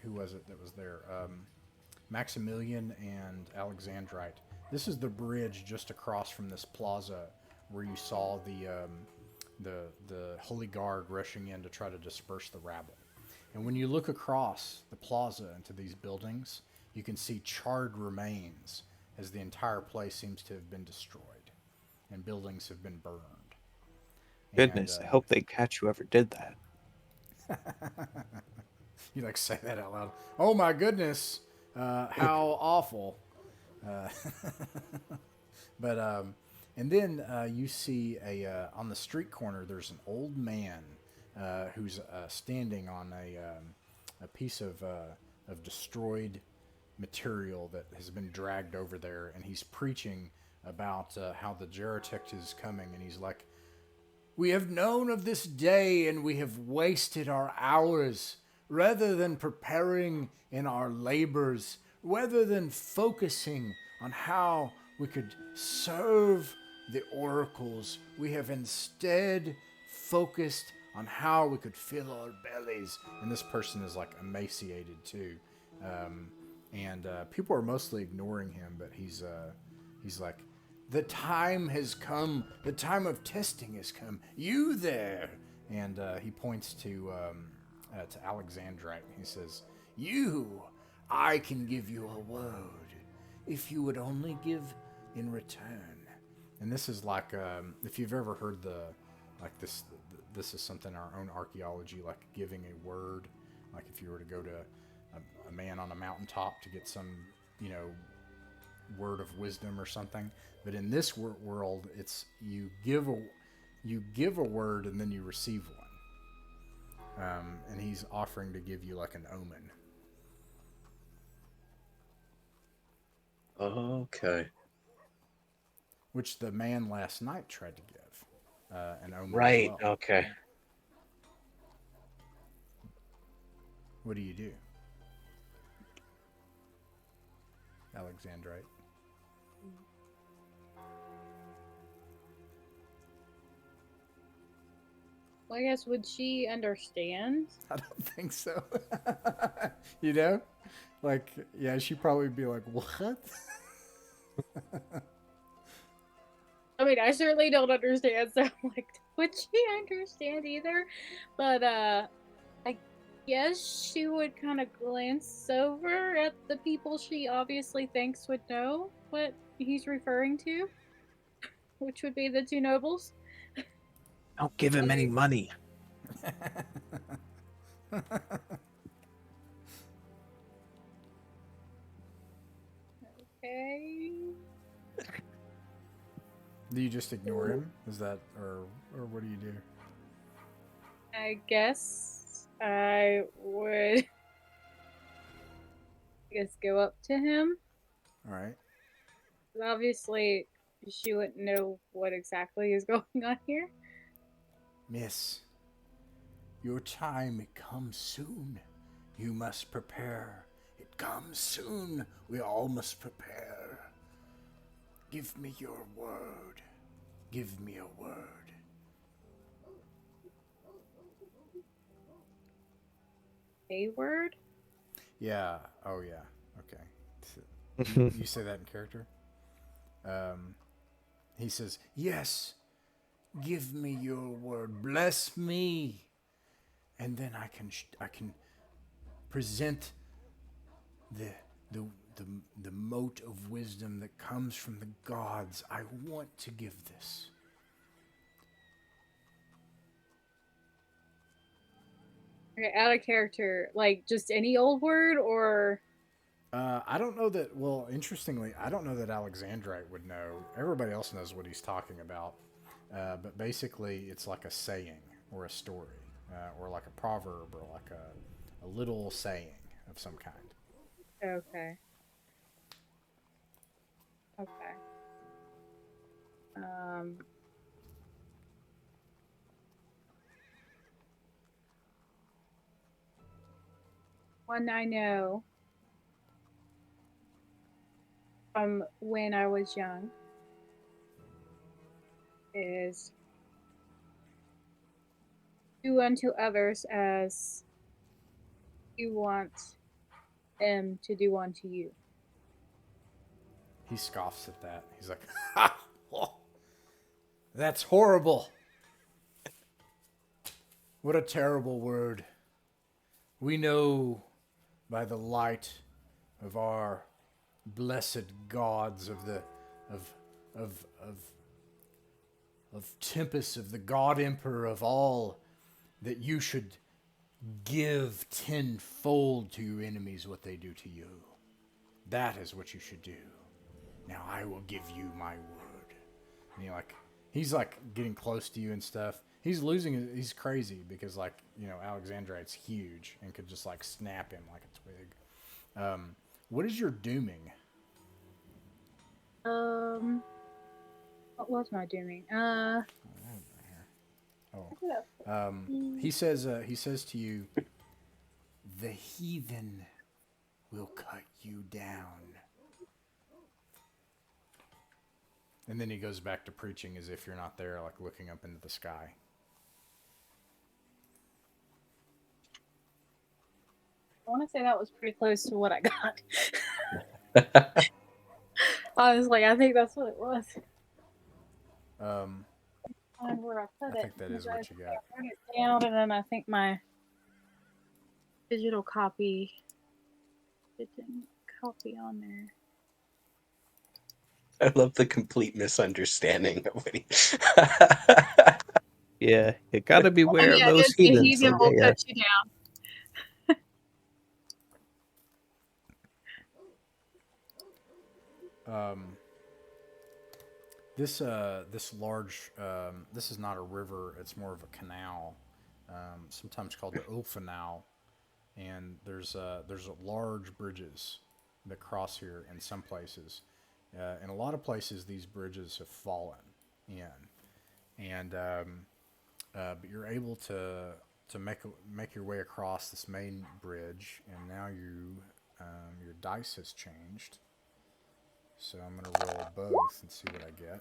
who was it that was there? Maxamillian and Alexandrite. This is the bridge just across from this plaza where you saw the Holy Guard rushing in to try to disperse the rabble. And when you look across the plaza into these buildings, you can see charred remains as the entire place seems to have been destroyed and buildings have been burned. Goodness, And, I hope they catch whoever did that. you like say that out loud. Oh my goodness, how awful. But and then you see on the street corner. There's an old man who's standing on a piece of destroyed material that has been dragged over there, and he's preaching about how the Geritekt is coming, and he's like, "We have known of this day, and we have wasted our hours rather than preparing in our labors, rather than focusing on how we could serve the oracles. We have instead focused on how we could fill our bellies." And this person is like emaciated too. And people are mostly ignoring him, but he's like, "The time has come. The time of testing has come. You there?" And he points to Alexandrite. He says, "You, I can give you a word if you would only give in return." And this is like, if you've ever heard this is something in our own archaeology, like giving a word. Like if you were to go to a man on a mountaintop to get some, word of wisdom or something. But in this world, it's you give a word and then you receive one. And he's offering to give you like an omen. Okay. Which the man last night tried to give an omen Right. as well. Okay. What do you do, Alexandrite? Well, I guess, would she understand? I don't think so. Like, yeah, she'd probably be like, "What?" I mean, I certainly don't understand, so I'm like, would she understand either? But, I guess she would kind of glance over at the people she obviously thinks would know what he's referring to, which would be the 2 nobles. Don't give him any money. Okay. Do you just ignore him? Is that, or what do you do? I guess I would, go up to him. All right. But obviously, she wouldn't know what exactly is going on here. "Miss, your time comes soon. You must prepare. It comes soon. We all must prepare. Give me your word. Give me a word." A word? Yeah. Oh, yeah. Okay. You say that in character? He says, "Yes, give me your word. Bless me. And then I can present the the the the mote of wisdom that comes from the gods. I want to give this." Okay, out of character, like just any old word or I don't know that. Well, interestingly, I don't know that Alexandrite would know. Everybody else knows what he's talking about, but basically, it's like a saying or a story, or like a proverb or like a little saying of some kind. okay. Okay. Um One I know from when I was young is do unto others as you want them to do unto you. He scoffs at that. He's like, "Ha! Oh, that's horrible. What a terrible word. We know by the light of our blessed gods of the of of of of Tempest, of the God Emperor of all, that you should give tenfold to your enemies what they do to you. That is what you should do. Now I will give you my word." And he's like getting close to you and stuff. He's losing. He's crazy because Alexandrite's huge and could just like snap him like a twig. What is your dooming? What was my doing? He says to you, "The heathen will cut you down." And then he goes back to preaching as if you're not there, like looking up into the sky. I want to say that was pretty close to what I got. I was like, I think that's what it was. Find where I put I it. think that is what you got. I wrote it down, and then I think my digital copy didn't copy on there. I love the complete misunderstanding of what he. Yeah, you gotta beware of Yeah, those it's the heathens. heathen will cut you down. This large this is not a river, it's more of a canal, sometimes called the Ulfanau, and there's large bridges that cross here in some places. In a lot of places, these bridges have fallen in, and but you're able to make your way across this main bridge, and now your dice has changed. So I'm going to roll both and see what I get.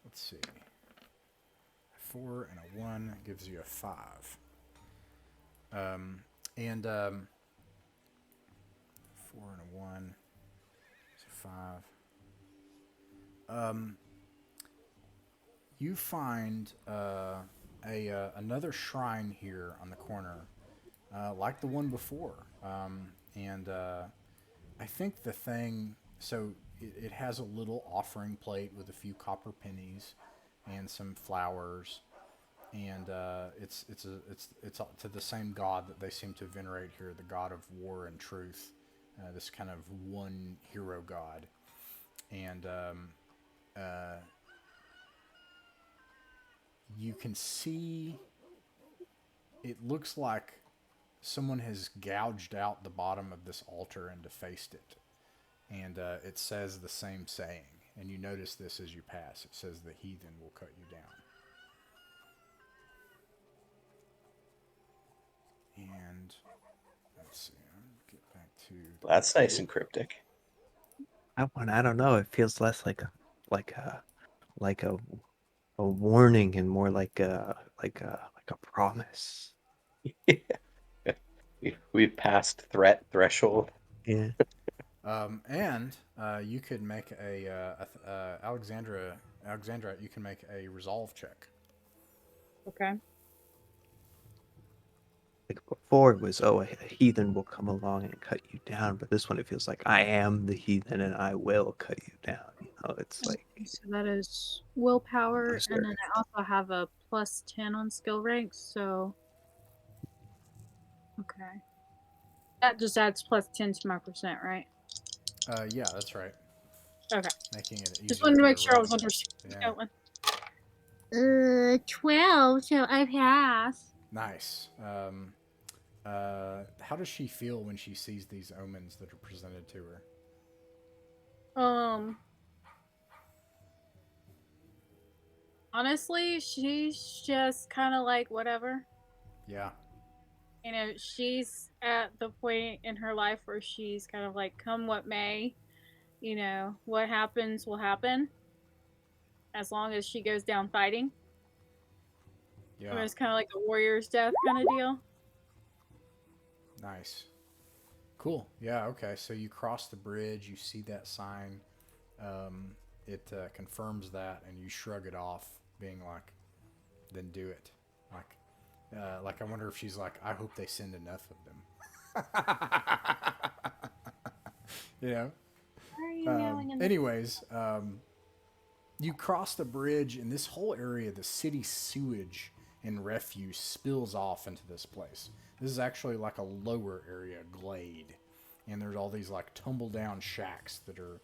Let's see. 4 and a 1 gives you a 5. And 4 and a 1 is a 5. You find another shrine here on the corner, like the one before. And I think the thing, so it has a little offering plate with a few copper pennies and some flowers, and it's to the same god that they seem to venerate here, the god of war and truth, this kind of one hero god, and you can see it looks like someone has gouged out the bottom of this altar and defaced it. And it says the same saying. And you notice this as you pass. It says the heathen will cut you down. And let's see. I'll get back to... That's nice and cryptic. I don't know. It feels less like a warning and more like a promise. We've passed threat threshold. Yeah. And you could make Alexandrite, you can make a resolve check. Okay. Like before it was, oh, a heathen will come along and cut you down, but this one it feels like I am the heathen and I will cut you down. You know, it's like So that is willpower, Yes, and sir. then I also have a +10 on skill ranks, so okay. That just adds +10 to my percent, right? Yeah, that's right. Okay. Making it easier. Just wanted to make for sure I rolling. was Yeah. understanding. 12, so I pass. Nice. How does she feel when she sees these omens that are presented to her? Honestly, she's just kind of like whatever. Yeah. You know, she's at the point in her life where she's kind of like, come what may, you know, what happens will happen as long as she goes down fighting. I mean, Yeah. it's kind of like a warrior's death kind of deal. Nice. Cool. Yeah. Okay. So you cross the bridge. You see that sign. It confirms that, and you shrug it off, being like, "Then do it." Like I wonder if she's like, "I hope they send enough of them." You know. Why are you yelling in the Anyways, you cross the bridge, and this whole area, the city sewage and refuse spills off into this place. This is actually like a lower area glade, and there's all these like tumble down shacks that are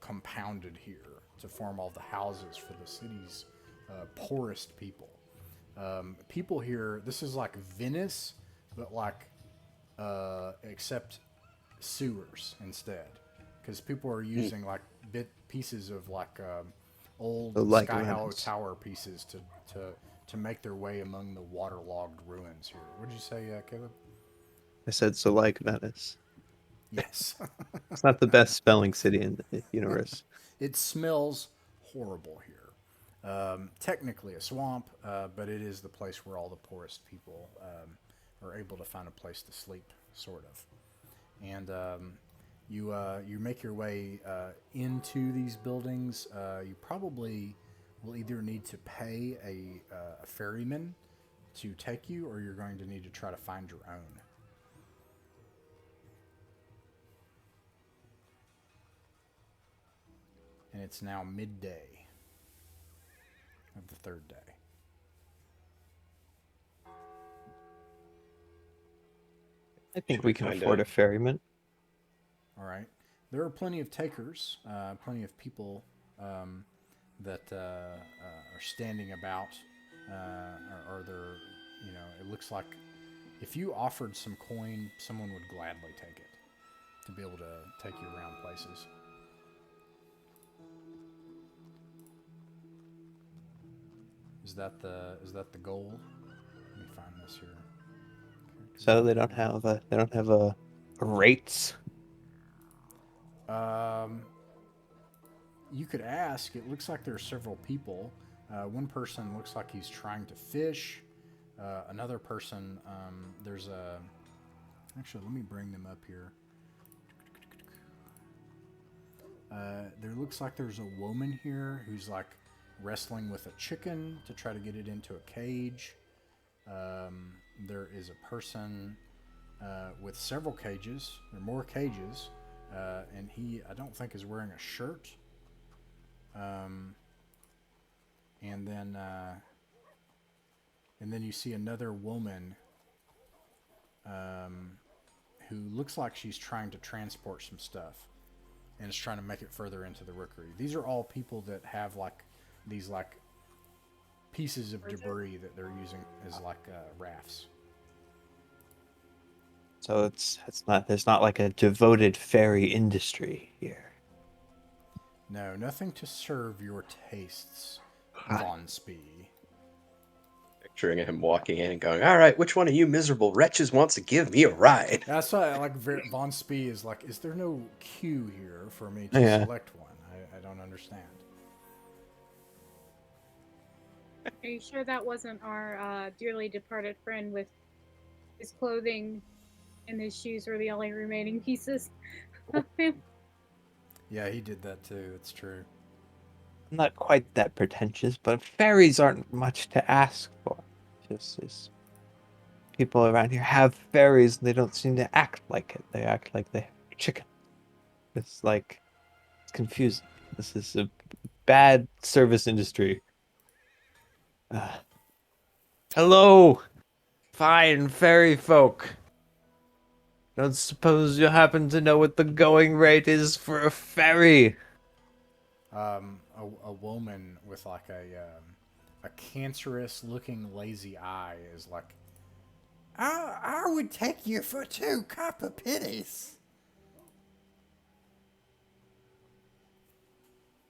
compounded here to form all the houses for the city's poorest people. People here, this is like Venice, but like except sewers instead, because people are using like pieces of like old So like Sky Hollow lemons. Tower pieces to make their way among the waterlogged ruins here. What did you say, Caleb? I said so like Venice. Yes. It's not the best spelling city in the universe. It smells horrible here. Technically a swamp, but it is the place where all the poorest people are able to find a place to sleep, sort of. And you make your way into these buildings. You probably will either need to pay a ferryman to take you, or you're going to need to try to find your own. And it's now midday of the third day. I think we can Kinda. afford a ferryman. All right. There are plenty of takers, plenty of people that are standing about, or they're, you know, it looks like if you offered some coin, someone would gladly take it to be able to take you around places. Is that the goal? Let me find this here. So they don't have a rates. You could ask. It looks like there are several people. One person looks like he's trying to fish. Another person, there's a... Actually, let me bring them up here. There looks like there's a woman here who's like wrestling with a chicken to try to get it into a cage. There is a person with several cages. There are more cages. And he, I don't think, is wearing a shirt. And then you see another woman who looks like she's trying to transport some stuff and is trying to make it further into the rookery. These are all people that have like these like pieces of debris that they're using as like rafts. So it's not there's not like a devoted ferry industry here. No, nothing to serve your tastes, Ah. Von Spee. Picturing him walking in and going, "All right, which one of you miserable wretches wants to give me a ride?" That's why I like Von Spee is like, is there no queue here for me to Yeah. select one? I don't understand. Are you sure that wasn't our dearly departed friend with his clothing and his shoes were the only remaining pieces of him. Yeah, he did that too. It's true. I'm not quite that pretentious, but fairies aren't much to ask for. Just as people around here have fairies, and they don't seem to act like it. They act like they have chicken. It's like it's confusing. This is a bad service industry. Uh, Hello, fine fairy folk. Don't suppose you happen to know what the going rate is for a ferry? A woman with like a cancerous looking lazy eye is like, I would take you for 2 copper pennies.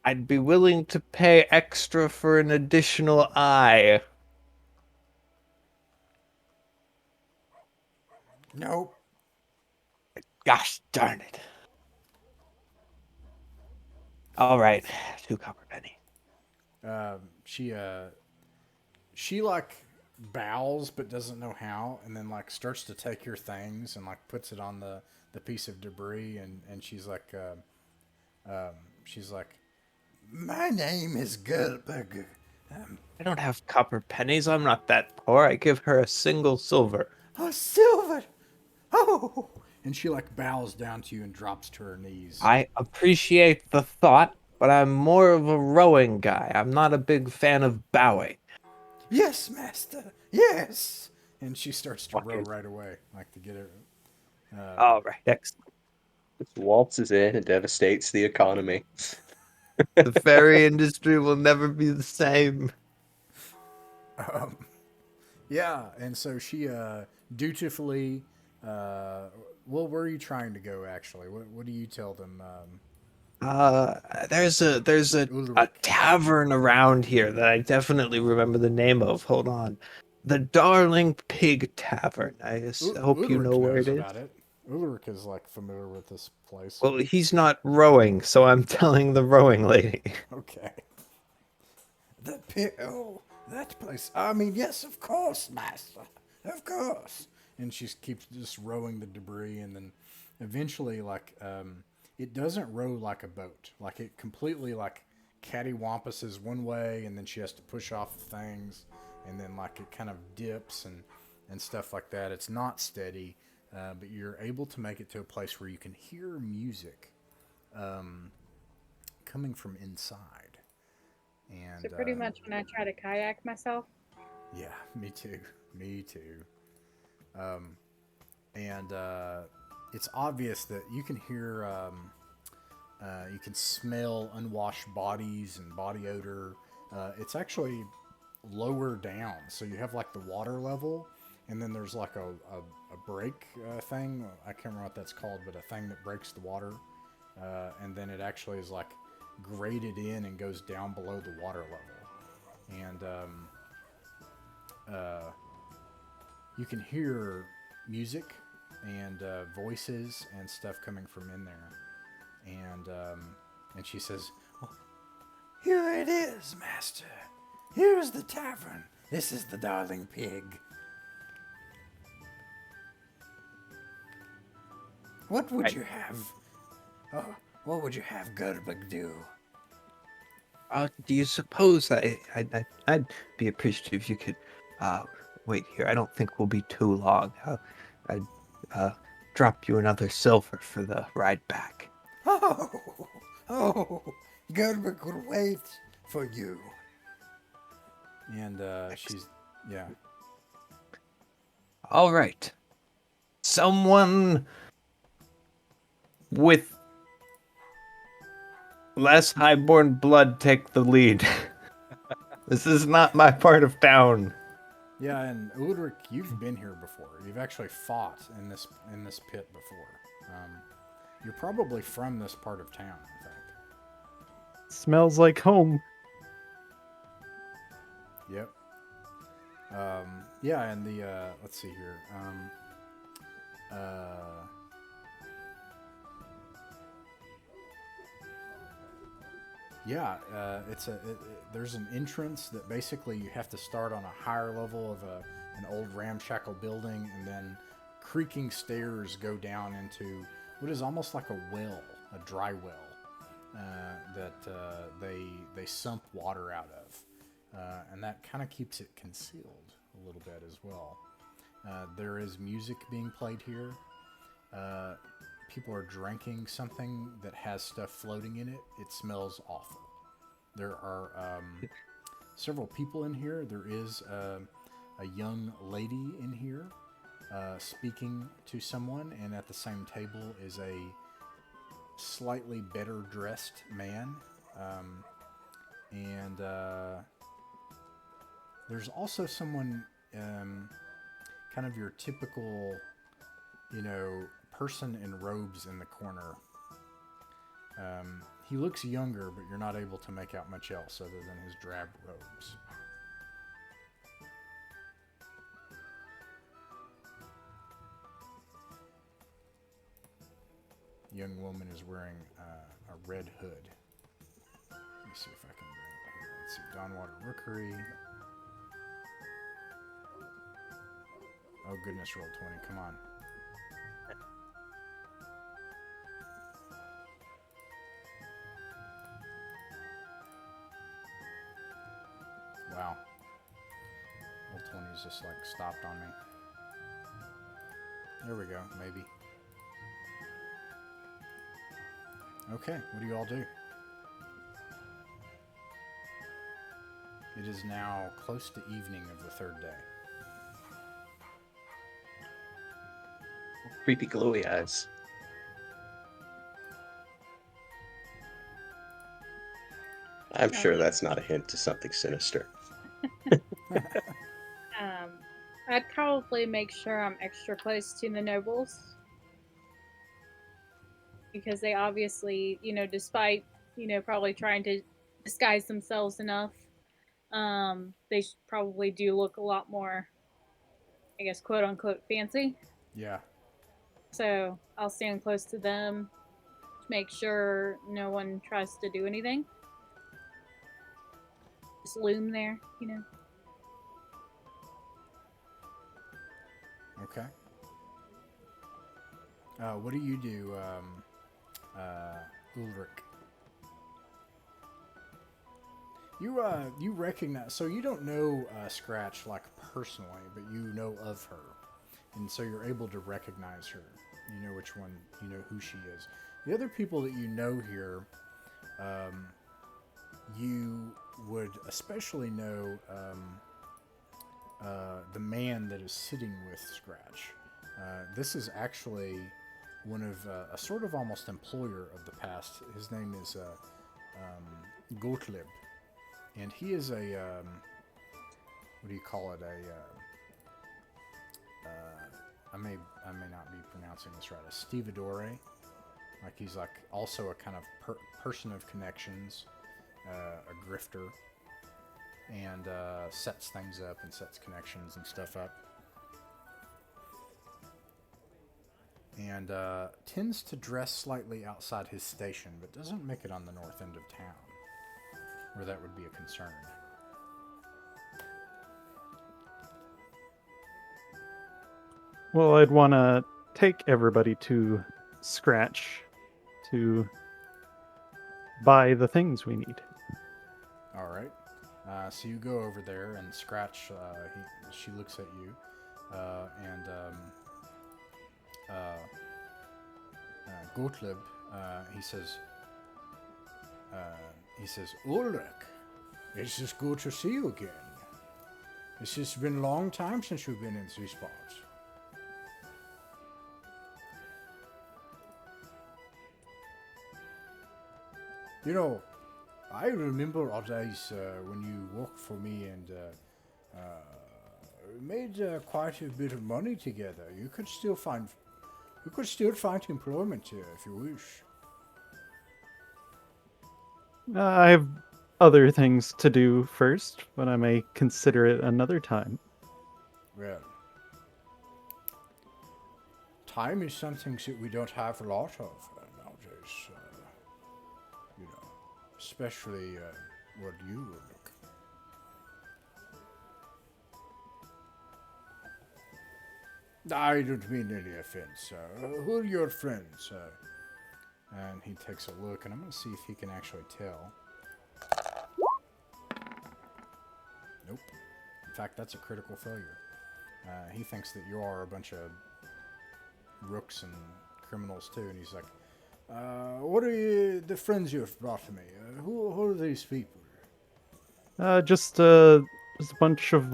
I'd be willing to pay extra for an additional eye. Nope. Gosh darn it. All right, 2 copper penny. She like bows but doesn't know how, and then like starts to take your things and like puts it on the piece of debris, and she's like, my name is Geritekt. I don't have copper pennies. I'm not that poor. I give her a single silver. A silver. Oh, and she like bows down to you and drops to her knees. I appreciate the thought, but I'm more of a rowing guy. I'm not a big fan of bowing. Yes, master. Yes. And she starts to row Fuckers. right away, like to get her. All right, excellent. Just waltzes in and devastates the economy. The ferry industry will never be the same. Yeah, and so she dutifully. Well, where are you trying to go? Actually, what do you tell them? There's a Ulrich. tavern around here that I definitely remember the name of. Hold on. The Darling Pig Tavern. Hope you Ulrich know where knows it is. about it. Ulrich is like familiar with this place. Well, he's not rowing, so I'm telling the rowing lady. Okay. The pig. Oh, that place. I mean, yes, of course, master. Of course. And she keeps just rowing the debris, and then eventually, like, it doesn't row like a boat. Like, it completely, like, cattywampuses one way, and then she has to push off things, and then, like, it kind of dips and stuff like that. It's not steady, but you're able to make it to a place where you can hear music coming from inside. And So pretty much when I try to kayak myself. yeah, me too. Me too. And it's obvious that you can hear, you can smell unwashed bodies and body odor. It's actually lower down, so you have like the water level, and then there's like a break thing. I can't remember what that's called, but a thing that breaks the water, and then it actually is like graded in and goes down below the water level, and you can hear music and voices and stuff coming from in there, and she says, well, "Here it is, master. Here's the tavern. This is the Darling Pig. What would you have? Oh, what would you have Gerbig do?" Do you suppose I'd be appreciative if you could wait here? I don't think we'll be too long. I'd drop you another silver for the ride back. Oh, Gerbig will wait for you. And she's, yeah. All right. Someone with less highborn blood take the lead. This is not my part of town. Yeah, and Ulrich, you've been here before. You've actually fought in this pit before. You're probably from this part of town, in fact. Smells like home. Yep. Yeah, and the let's see here. Yeah, there's an entrance that basically you have to start on a higher level of an old ramshackle building and then creaking stairs go down into what is almost like a well, a dry well that they sump water out of, and that kind of keeps it concealed a little bit as well. There is music being played here. People are drinking something that has stuff floating in it. It smells awful. There are several people in here. There is a young lady in here speaking to someone, and at the same table is a slightly better dressed man. And there's also someone, kind of your typical, person in robes in the corner. He looks younger, but you're not able to make out much else other than his drab robes. Young woman is wearing a red hood. Let me see if I can bring it here. Let's see, Dawnwater Rookery. Oh goodness, roll 20, come on. Wow. Roll 20's just like stopped on me. There we go, maybe. Okay, what do you all do? It is now close to evening of the third day. Creepy glowy eyes. I'm sure that's not a hint to something sinister. I'd probably make sure I'm extra close to the nobles. Because they obviously, despite, probably trying to disguise themselves enough, they probably do look a lot more, I guess, quote unquote, fancy. Yeah. So I'll stand close to them to make sure no one tries to do anything. Just loom there, Okay. What do you do, Ulrich? You recognize, so you don't know Scratch like personally, but you know of her, and so you're able to recognize her. You know which one, you know who she is. The other people that you know here, you would especially know the man that is sitting with Scratch. This is actually one of a sort of almost employer of the past. His name is Gotlieb, and he is a what do you call it? I may not be pronouncing this right. A Stevedore, like he's like also a kind of person of connections, a grifter, and sets things up and sets connections and stuff up. And tends to dress slightly outside his station, but doesn't make it on the north end of town, where that would be a concern. Well, I'd want to take everybody to Scratch to buy the things we need. All right. So you go over there, and Scratch, she looks at you, and Gottlieb, he says, Ulrich, it's just good to see you again. It's just been a long time since you've been in these parts. I remember our days when you worked for me and made quite a bit of money together. You could still find employment here if you wish. I have other things to do first, but I may consider it another time. Well, time is something that we don't have a lot of nowadays. Especially what you look. I don't mean any offense. Who are your friends? And he takes a look, and I'm going to see if he can actually tell. Nope. In fact, that's a critical failure. He thinks that you are a bunch of rooks and criminals too, and he's like, what are the friends you've brought to me? Who are these people? Just a bunch of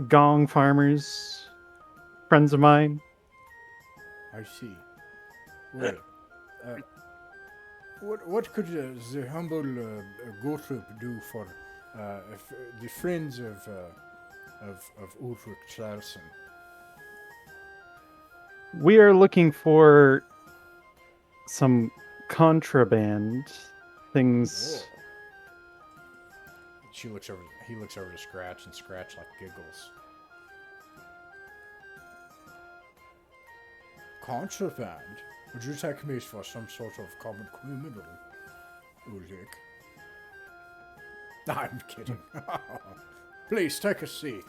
gong farmers, friends of mine. I see. Well, what could the humble Gotlieb do for the friends of Ulrich Charlson? We are looking for some contraband things. He looks over to Scratch, and Scratch like giggles. Contraband? Would you take me for some sort of common criminal, Ulrich? I'm kidding. Please take a seat.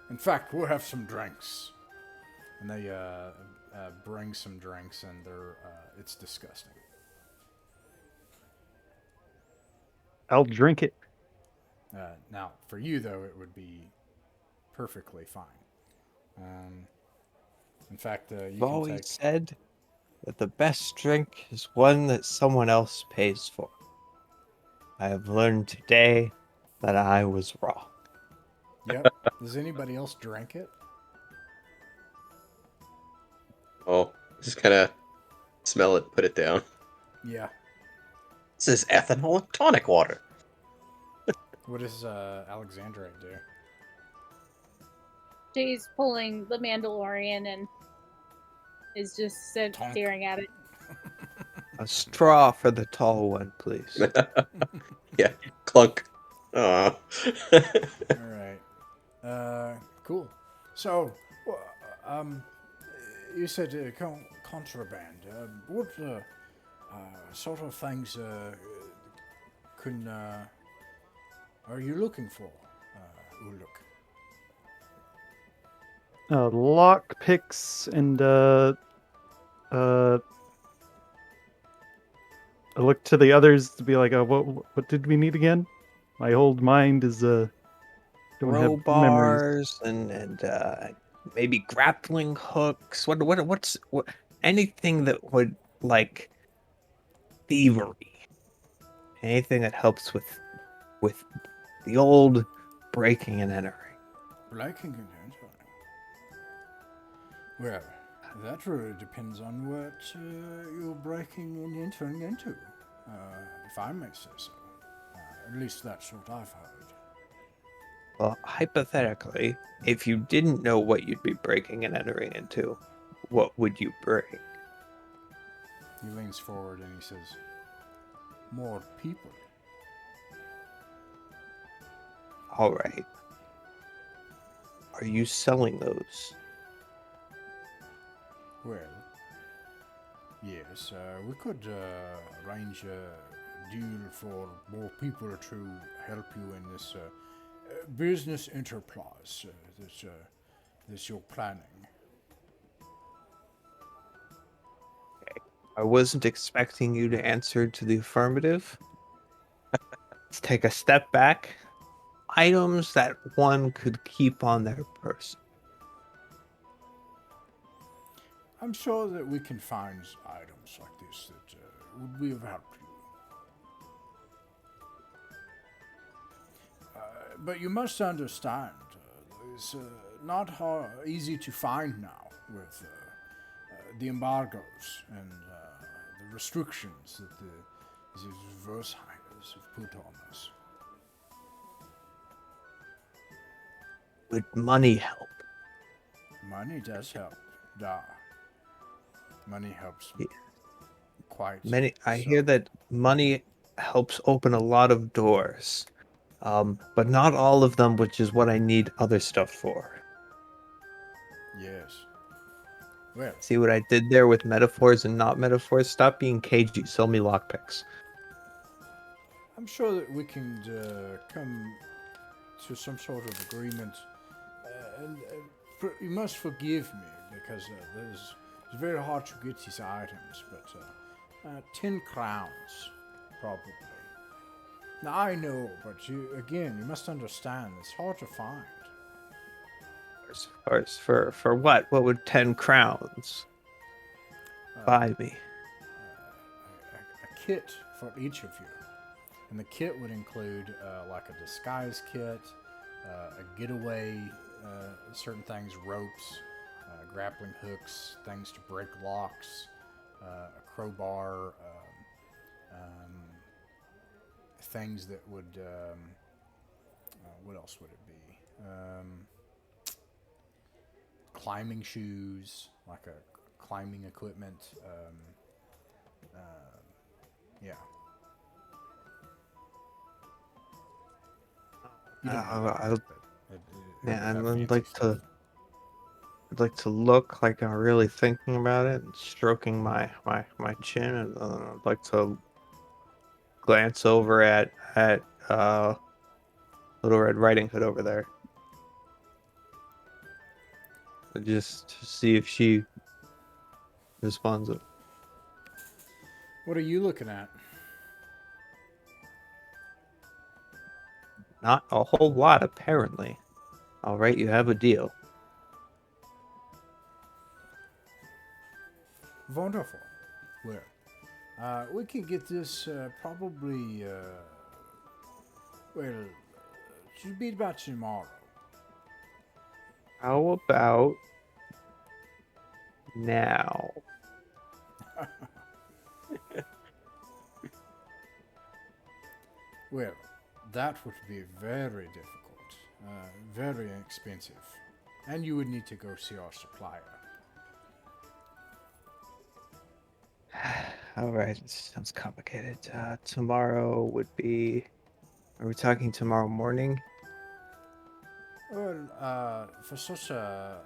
In fact, we'll have some drinks. And they bring some drinks, and it's disgusting. I'll drink it. Now, for you though, it would be perfectly fine. In fact, you I've can always take. said that the best drink is one that someone else pays for. I have learned today that I was wrong. Yep. Does anybody else drink it? Oh, just kind of smell it, put it down. Yeah. This is ethanol and tonic water. What does Alexandrite do? She's pulling the Mandalorian and is just staring at it. A straw for the tall one, please. Yeah, clunk. Aw. All right. Cool. So, you said contraband. What sort of things are you looking for, Ulrich? Lock picks and I look to the others to be like, what did we need again? My old mind is don't have memories. Crowbars and maybe grappling hooks. What's anything that would like thievery. Anything that helps with the old breaking and entering. Breaking and entering? Well, that really depends on what you're breaking and entering into, if I may say so. At least that's what I've heard. Well, hypothetically, if you didn't know what you'd be breaking and entering into, what would you break? He leans forward and he says, more people. All right. Are you selling those? Well, yes, we could arrange a deal for more people to help you in this business enterprise that you're planning. I wasn't expecting you to answer to the affirmative. Let's take a step back. Items that one could keep on their person. I'm sure that we can find items like this that would be of help to you. But you must understand, it's not easy to find now with the embargoes and the restrictions that these Zweihanders have put on us. Would money help? Money does help, da. Money helps Yeah. quite. I hear that money helps open a lot of doors, but not all of them, which is what I need other stuff for. Yes. Well, See what I did there with metaphors and not metaphors? Stop being cagey. Sell me lockpicks. I'm sure that we can come to some sort of agreement You must forgive me because it's very hard to get these items, but 10 crowns, probably. Now, I know, but you must understand, it's hard to find. For what? What would 10 crowns buy me? A kit for each of you. And the kit would include like a disguise kit, a getaway, certain things, ropes, grappling hooks, things to break locks, a crowbar, things that would, what else would it be? Climbing shoes, like a climbing equipment. Yeah. You don't know that, I'll- but Yeah, have I'd fancy like stuff. to look like I'm really thinking about it and stroking my chin, and I'd like to glance over at Little Red Riding Hood over there, just to see if she responds. What are you looking at? Not a whole lot, apparently. All right, you have a deal. Wonderful. Well, we can get this probably, well, it should be about tomorrow. How about now? Well, that would be very difficult, very expensive, and you would need to go see our supplier. All right, sounds complicated. Tomorrow would be. Are we talking tomorrow morning? Well, for such a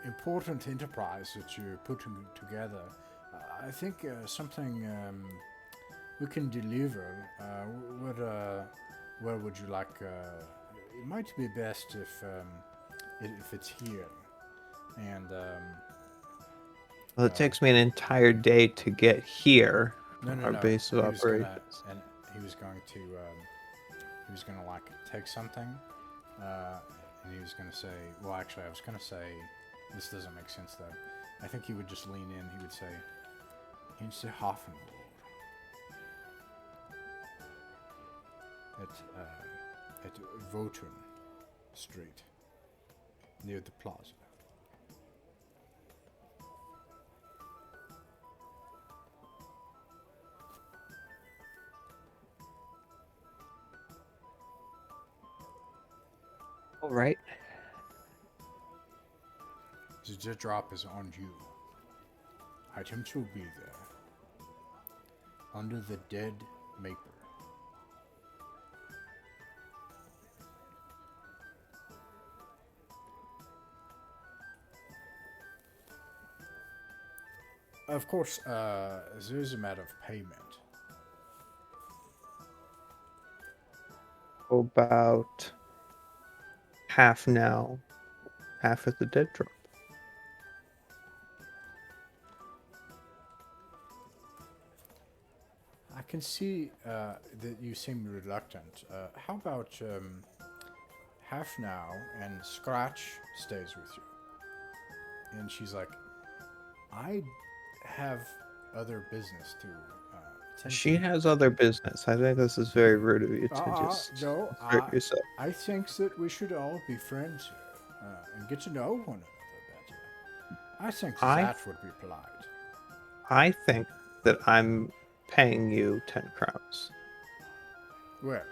important enterprise that you're putting together, I think something we can deliver. Where would you like? It might be best if it's here, and Well, it takes me an entire day to get here. no, Our base of He was gonna, operations. and he was going to, he was gonna like take something, and he was gonna say, well, actually, I was gonna say, this doesn't make sense though. I think he would just lean in. He would say, "Hinse Hafenburg." At Votun Street, near the plaza. All right. The drop is on you. Items will be there. Under the dead maper. Of course, there is a matter of payment. About half now, half at the dead drop. I can see that you seem reluctant. How about half now and Scratch stays with you? And she's like, I have other business to tend She to. has other business. I think this is very rude of you to just No, hurt yourself. I think that we should all be friends here and get to know one another better. I think that would be polite. I think that I'm paying you 10 crowns. Well,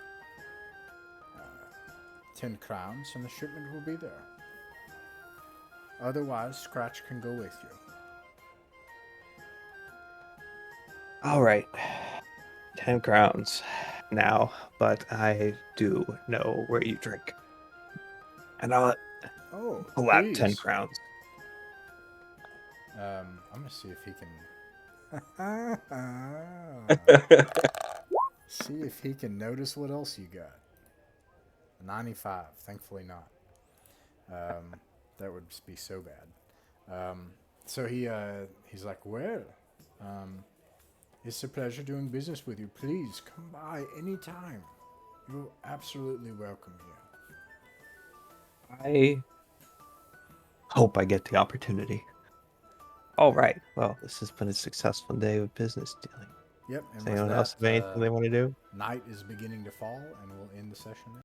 10 crowns and the shipment will be there. Otherwise, Scratch can go with you. All right. 10 crowns now, but I do know where you drink. And I'll pull out 10 crowns. I'm going to see if he can... see if he can notice what else you got. 95. Thankfully not. That would be so bad. So he's like, well, it's a pleasure doing business with you. Please come by anytime. You're absolutely welcome here. I hope I get the opportunity. All right. Well, this has been a successful day of business dealing. Yep. And Does with anyone else that, have anything they want to do? night is beginning to fall, and we'll end the session there.